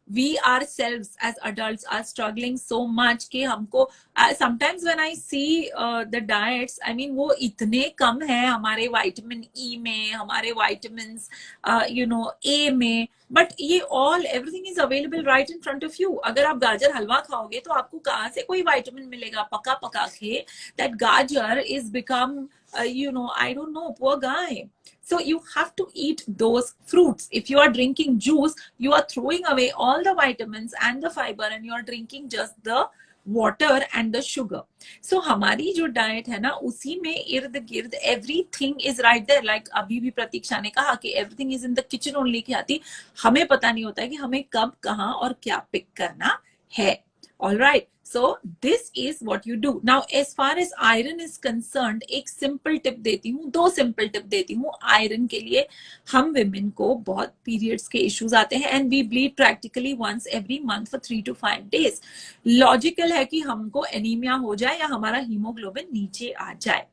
S1: we ourselves as adults are struggling so much कि हमको sometimes when I see the diets, I mean वो इतने कम है हमारे विटामिन ई में, हमारे विटामिन्स ए में, बट ये all everything is available right in front of you. अगर आप गाजर हलवा खाओगे तो आपको कहाँ से कोई विटामिन मिलेगा पका पका के. दैट गाजर is become I don't know, poor guy. So you have to eat those fruits. If you are drinking juice, you are throwing away all the vitamins and the fiber and you are drinking just the water and the sugar. So हमारी जो diet है ना उसी में इर्द गिर्द everything is right there. Like अभी भी प्रतीक्षा ने कहा कि everything is in the kitchen only की आती, हमें पता नहीं होता है कि हमें कब कहाँ और क्या पिक करना है. All right, so this is what you do. Now as far as iron is concerned, एक simple tip देती हूँ, दो simple tip देती हूँ iron के लिए. हम women को बहुत periods के issues आते हैं and we bleed practically once every month for 3 to 5 days. Logical है कि हमको anemia हो जाए या हमारा hemoglobin नीचे आ जाए.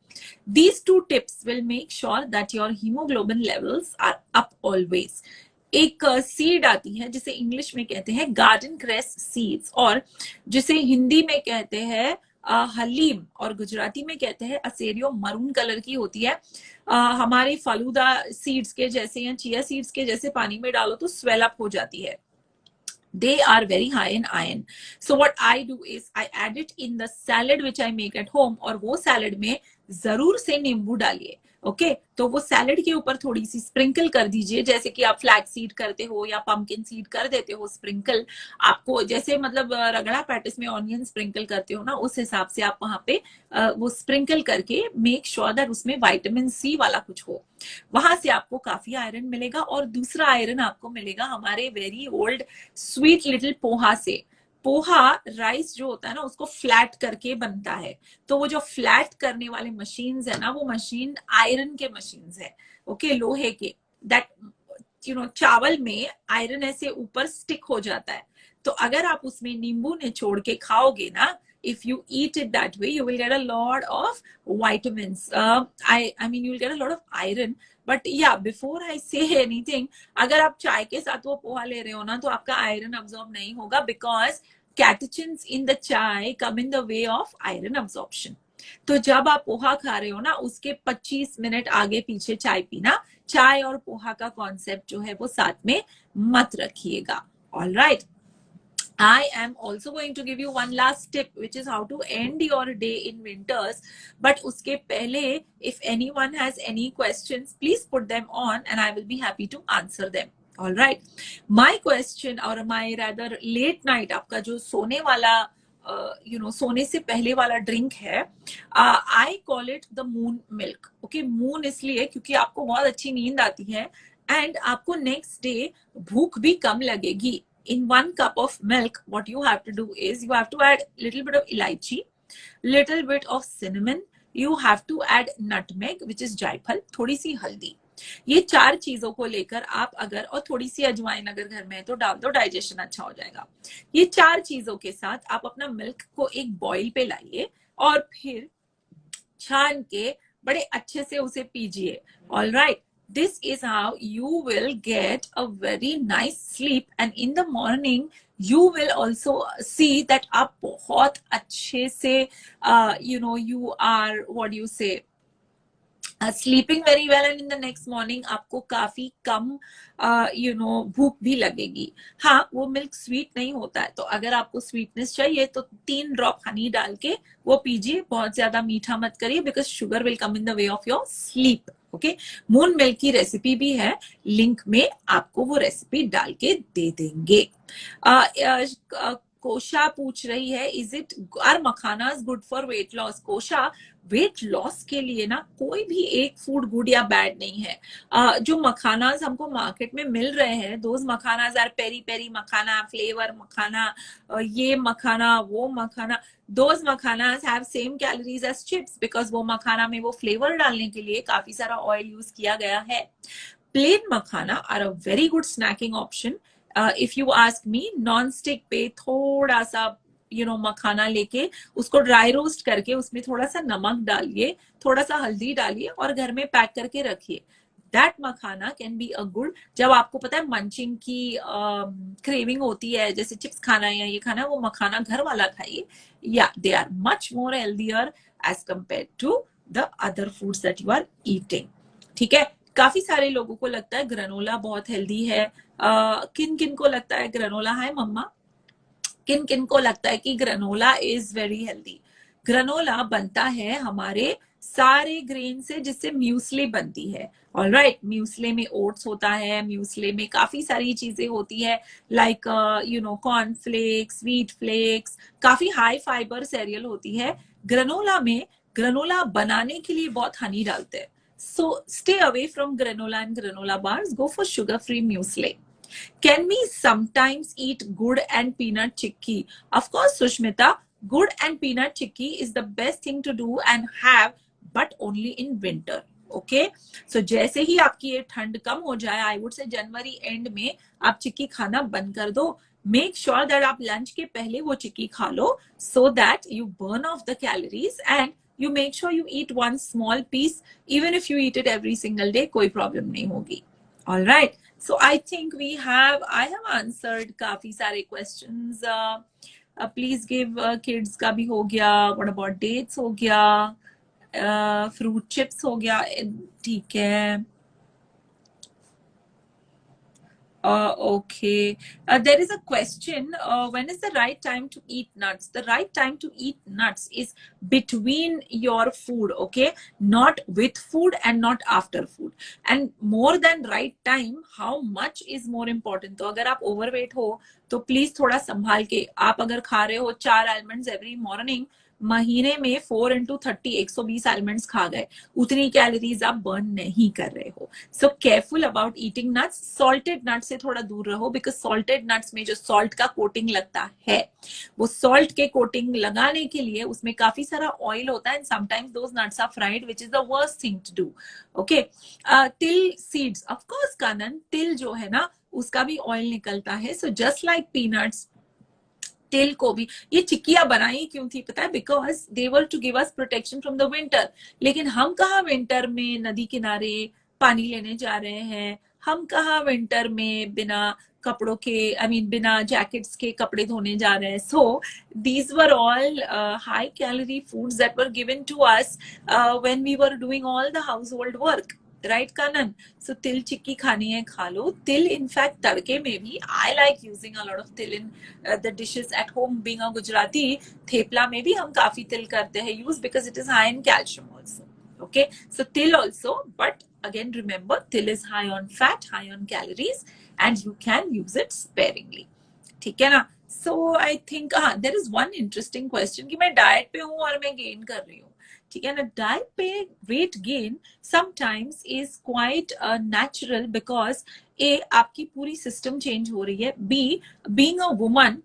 S1: These two tips will make sure that your hemoglobin levels are up always. एक सीड आती है जिसे इंग्लिश में कहते हैं गार्डन क्रेस सीड्स, और जिसे हिंदी में कहते हैं हलीम, और गुजराती में कहते हैं असेरियो, मरून कलर की होती है. हमारे फालूदा सीड्स के जैसे या चिया सीड्स के जैसे पानी में डालो तो स्वेल अप हो जाती है. They are very high in iron. So what I do is I add it in the salad which I make at home, और वो सैलड में जरूर से नींबू डालिए. ओके, तो वो सैलड के ऊपर थोड़ी सी स्प्रिंकल कर दीजिए, जैसे कि आप फ्लैक्स सीड करते हो या पंपकिन सीड कर देते हो स्प्रिंकल. आपको जैसे मतलब रगड़ा पैटिस में ऑनियन स्प्रिंकल करते हो ना, उस हिसाब से आप वहां पे वो स्प्रिंकल करके मेक श्योर दैट उसमें विटामिन सी वाला कुछ हो. वहां से आपको काफी आयरन मिलेगा. और दूसरा आयरन आपको मिलेगा हमारे very old sweet little poha से. पोहा राइस जो होता है ना उसको फ्लैट करके बनता है, तो वो जो फ्लैट करने वाले मशीन्स है ना वो मशीन आयरन के मशीन्स है. ओके, लोहे के. दैट चावल में आयरन ऐसे ऊपर स्टिक हो जाता है, तो अगर आप उसमें नींबू निचोड़ के खाओगे ना, if you eat it that way you will get a lot of vitamins. I mean you will get a lot of iron. But yeah, before I say anything, अगर आप चाय के साथ वो पोहा ले रहे हो ना तो आपका आयरन अब्सॉर्ब नहीं होगा, because catechins in the chai come in the way of iron absorption. तो जब आप पोहा खा रहे हो ना उसके 25 मिनट आगे पीछे चाय पीना. चाय और पोहा का कॉन्सेप्ट जो है वो साथ में मत रखिएगा. All right. I am also going to give you one last tip, which is how to end your day in winters. But uske pehle, if anyone has any questions, please put them on and I will be happy to answer them. All right. My question or my rather late night, आपका जो सोने वाला सोने से पहले वाला drink है, I call it the moon milk. Okay, moon इसलिए क्योंकि आपको बहुत अच्छी नींद आती है एंड आपको नेक्स्ट डे भूख भी कम लगेगी. In 1 cup of milk, what you have to do is you have to add little bit of elaichi, little bit of cinnamon, you have to add nutmeg, which is जायफल, थोड़ी सी हल्दी. ये 4 चीजों को लेकर आप अगर, और थोड़ी सी अजवाइन अगर घर में है तो डाल दो, डाइजेशन अच्छा हो जाएगा. ये 4 चीजों के साथ आप अपना मिल्क को एक बॉइल पे लाइए और फिर छान के बड़े अच्छे से उसे पीजिए. All right, this is how you will get a very nice sleep, and in the morning you will also see that आप बहुत अच्छे से you are, what do you say, sleeping very well, and in the next morning आपको काफी कम भूख भी लगेगी. हाँ, वो मिल्क स्वीट नहीं होता है, तो अगर आपको स्वीटनेस चाहिए तो 3 ड्रॉप हनी डाल के वो पीजिए. बहुत ज्यादा मीठा मत करिए because sugar will come in the way of your sleep. Okay, moon milk की रेसिपी भी है, लिंक में आपको वो रेसिपी डाल के दे देंगे. कोशा पूछ रही है, is it are makhanas good for weight loss? Kosha, weight loss के लिए ना कोई भी एक फूड गुड या बैड नहीं है. जो मखानास हमको मार्केट में मिल रहे हैं, those makhanas are peri peri makhana, flavour makhana, ये मखाना, वो makhana. Those makhanas have same calories as chips because वो मखाना में वो फ्लेवर डालने के लिए काफी सारा ऑयल यूज किया गया है. Plain makhana are a very good snacking option. If you ask me, non stick पे थोड़ा सा मखाना लेके उसको ड्राई रोस्ट करके उसमें थोड़ा सा नमक डालिए, थोड़ा सा हल्दी डालिए और घर में पैक करके रखिए. That makhana can be a good. जब आपको पता है मंचिंग की क्रेविंग होती है, जैसे चिप्स खाना है या ये खाना है, वो मखाना घर वाला खाइए. या they are much more healthier as compared to the other foods that you are eating. ठीक है, काफी सारे लोगों को लगता है ग्रेनोला बहुत हेल्दी है. किन किन को लगता है ग्रेनोला? है मम्मा, किन किन को लगता है कि granola is very healthy? Granola बनता है हमारे सारे ग्रेन से जिससे म्यूसली बनती है. ऑल राइट, म्यूसले में ओट्स होता है, म्यूसले में काफी सारी चीजें होती है like corn flakes, wheat flakes, काफी हाई फाइबर सीरियल होती है. ग्रेनोला में, ग्रेनोला बनाने के लिए बहुत हनी डालते हैं. So stay away from granola and granola bars. Go for sugar-free muesli. Can we sometimes eat good and peanut chicky? Of course, Sushmita, good and peanut chicky is the best thing to do and have, but only in winter. Okay, so जैसे ही आपकी ये ठंड कम हो जाए, I would say January and में आप चिक्की खाना बंद कर दो. Make sure that आप लंच के पहले वो चिक्की खा लो so that you burn off the calories and you make sure you eat one small piece. Even if you eat it every single day, कोई problem नहीं होगी. All right. So I think I have answered काफी सारे questions. Please give kids का भी हो गया. What about dates हो गया? Fruit chips हो गया. ठीक है. Okay. There is a question. When is the right time to eat nuts? The right time to eat nuts is between your food, okay? Not with food and not after food. And more than right time, how much is more important? तो अगर आप overweight हो, तो please थोड़ा संभाल के. आप अगर खा रहे हो 4 almonds every morning, महीने में 4 into 30 120 almonds खा गए, उतनी कैलोरीज आप बर्न नहीं कर रहे हो. So careful about eating nuts. Salted nuts से थोड़ा दूर रहो बिकॉज सॉल्टेड नट्स में जो सॉल्ट का कोटिंग लगता है, वो सॉल्ट के कोटिंग लगाने के लिए उसमें काफी सारा ऑयल होता है and sometimes those nuts are fried which is the worst thing to do. Okay, तिल सीड्स, ऑफ कोर्स कानन, तिल जो है ना उसका भी ऑयल निकलता है. सो जस्ट लाइक पीनट्स, तिल को भी, ये चिक्कियां बनाई क्यों थी पता है? Because they were to give us protection from the winter. लेकिन हम कहाँ विंटर में नदी किनारे पानी लेने जा रहे हैं? हम कहाँ विंटर में बिना कपड़ों के, बिना जैकेट्स के कपड़े धोने जा रहे हैं? So these were all high calorie foods that were given to us when we were doing all the household work. right Kanan? So til chikki khani hai kha lo. Til in fact tadke mein bhi I like using a lot of til in the dishes at home. Being a Gujarati, thepla mein bhi hum kafi til karte hain use because it is high in calcium also. Okay, so til also, but again remember til is high on fat, high on calories, and you can use it sparingly. ठीक है ना? So I think there is one interesting question कि मैं diet पे हूँ और मैं gain कर रही हूँ. ठीक है ना? डाइट पे weight gain sometimes is quite natural because A, आपकी पूरी सिस्टम चेंज हो रही है. B, being a woman,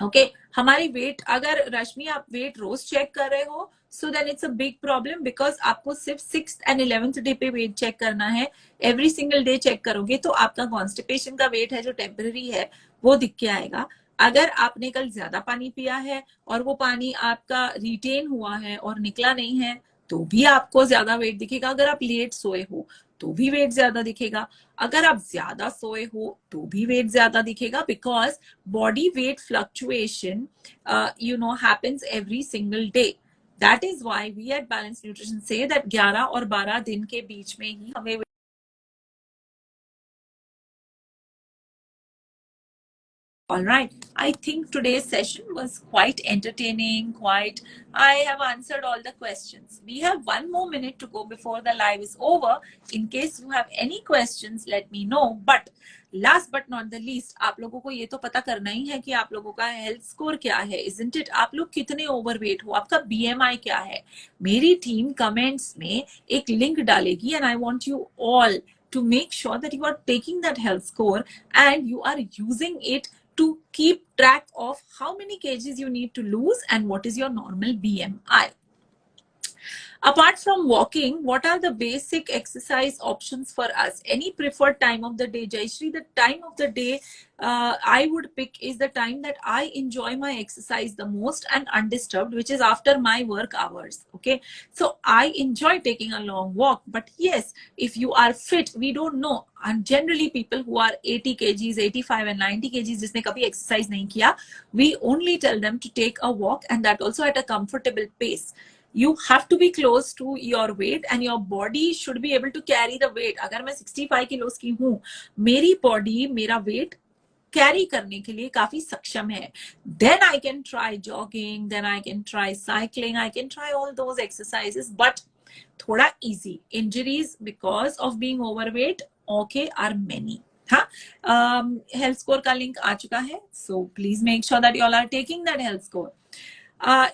S1: okay हमारी वेट, अगर रश्मि आप वेट रोज चेक कर रहे हो so then it's a big problem because आपको सिर्फ 6th and 11th डे पे वेट चेक करना है. एवरी सिंगल डे चेक करोगे तो आपका कॉन्स्टिपेशन का वेट है जो टेम्पररी है वो दिख के आएगा. अगर आपने कल ज्यादा पानी पिया है और वो पानी आपका रिटेन हुआ है और निकला नहीं है तो भी आपको ज्यादा वेट दिखेगा. अगर आप लेट सोए हो तो भी वेट ज्यादा दिखेगा. अगर आप ज्यादा सोए हो तो भी वेट ज्यादा दिखेगा because body weight fluctuation happens every single day. That is why we at Balanced Nutrition say that 11 और 12 दिन के बीच में ही हमें. All right. I think today's session was quite entertaining, I have answered all the questions. We have 1 more minute to go before the live is over. In case you have any questions, let me know. But last but not the least, आप लोगों को ये तो पता करना ही है कि आप लोगों का हेल्थ स्कोर क्या है, isn't it? आप लोग कितने ओवरवेट हो, आपका BMI क्या है. मेरी टीम कमेंट्स में एक लिंक डालेगी and I want you all to make sure that you are taking that health score and you are using it to keep track of how many kgs you need to lose and what is your normal BMI. Apart from walking, what are the basic exercise options for us? Any preferred time of the day? Jayashree, the time of the day I would pick is the time that I enjoy my exercise the most and undisturbed, which is after my work hours. Okay, so I enjoy taking a long walk. But yes, if you are fit, we don't know. And generally people who are 80 kgs, 85 and 90 kgs, जिसने कभी exercise नहीं किया, we only tell them to take a walk and that also at a comfortable pace. You have to be close to your weight and your body should be able to carry the weight. अगर मैं 65 किलोस की हूँ, मेरी body मेरा wait carry करने के लिए काफी सक्षम है. Then I can try jogging, then I can try cycling, I can try all those exercises, but थोड़ा easy. Injuries because of being overweight, okay, are many. हाँ, health score का link आ चुका है, so please make sure that you all are taking that health score.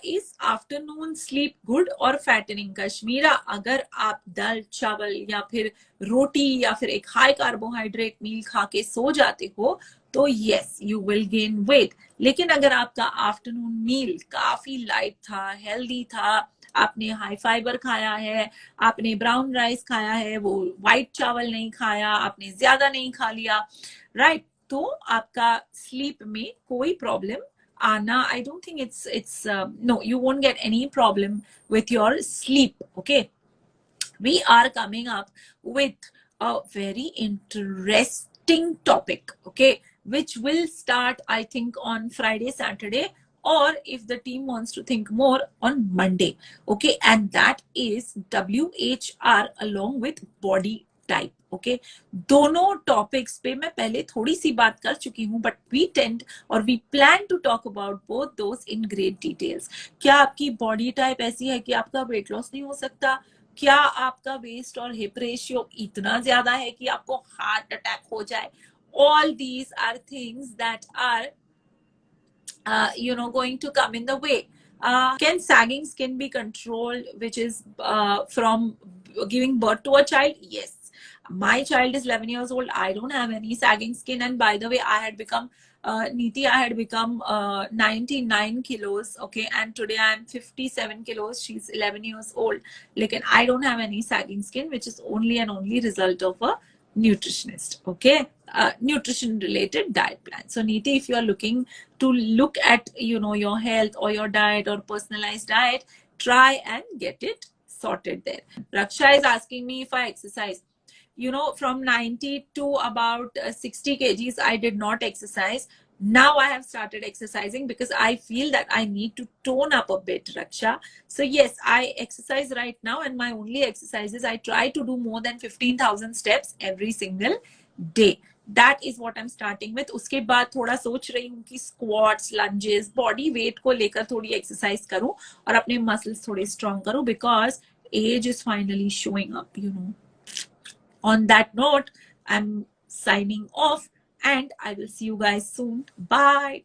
S1: Is afternoon sleep good और fattening? Kashmira, अगर आप दाल चावल या फिर रोटी या फिर एक हाई कार्बोहाइड्रेट मील खा के सो जाते हो तो yes you will gain weight. लेकिन अगर आपका आफ्टरनून मील काफी लाइट था, हेल्दी था, आपने हाई फाइबर खाया है, आपने ब्राउन राइस खाया है, वो व्हाइट चावल नहीं खाया, आपने ज्यादा नहीं खा लिया, राइट, तो आपका स्लीप में कोई problem Anna, I don't think it's no, you won't get any problem with your sleep. Okay, we are coming up with a very interesting topic, okay, which will start I think on Friday, Saturday, or if the team wants to think more, on Monday. Okay, and that is WHR along with body type. Okay, दोनों topics पे मैं पहले थोड़ी सी बात कर चुकी हूँ, बट वी टेंड और we plan to talk about both those in great details. क्या आपकी बॉडी टाइप ऐसी है कि आपका वेट लॉस नहीं हो सकता? क्या आपका वेस्ट और हिप रेशियो इतना ज्यादा है कि आपको हार्ट अटैक हो जाए? All these are things that are going to come in the way. Can sagging skin be controlled, which is from giving birth to a child? Yes. My child is 11 years old. I don't have any sagging skin. And by the way, I had become, Niti, I had become 99 kilos. Okay. And today I'm 57 kilos. She's 11 years old. Like, I don't have any sagging skin, which is only and only result of a nutritionist. Okay. Nutrition related diet plan. So Niti, if you are looking to look at, your health or your diet or personalized diet, try and get it sorted there. Raksha is asking me if I exercise. From 90 to about 60 kgs, I did not exercise. Now I have started exercising because I feel that I need to tone up a bit, Raksha. So yes, I exercise right now, and my only exercise is I try to do more than 15,000 steps every single day. That is what I'm starting with. उसके बाद थोड़ा सोच रही हूँ कि squats, lunges, body weight को लेकर थोड़ी exercise करूँ और अपने muscles थोड़े strong करूँ, because age is finally showing up, you know. On that note, I'm signing off, and I will see you guys soon. Bye.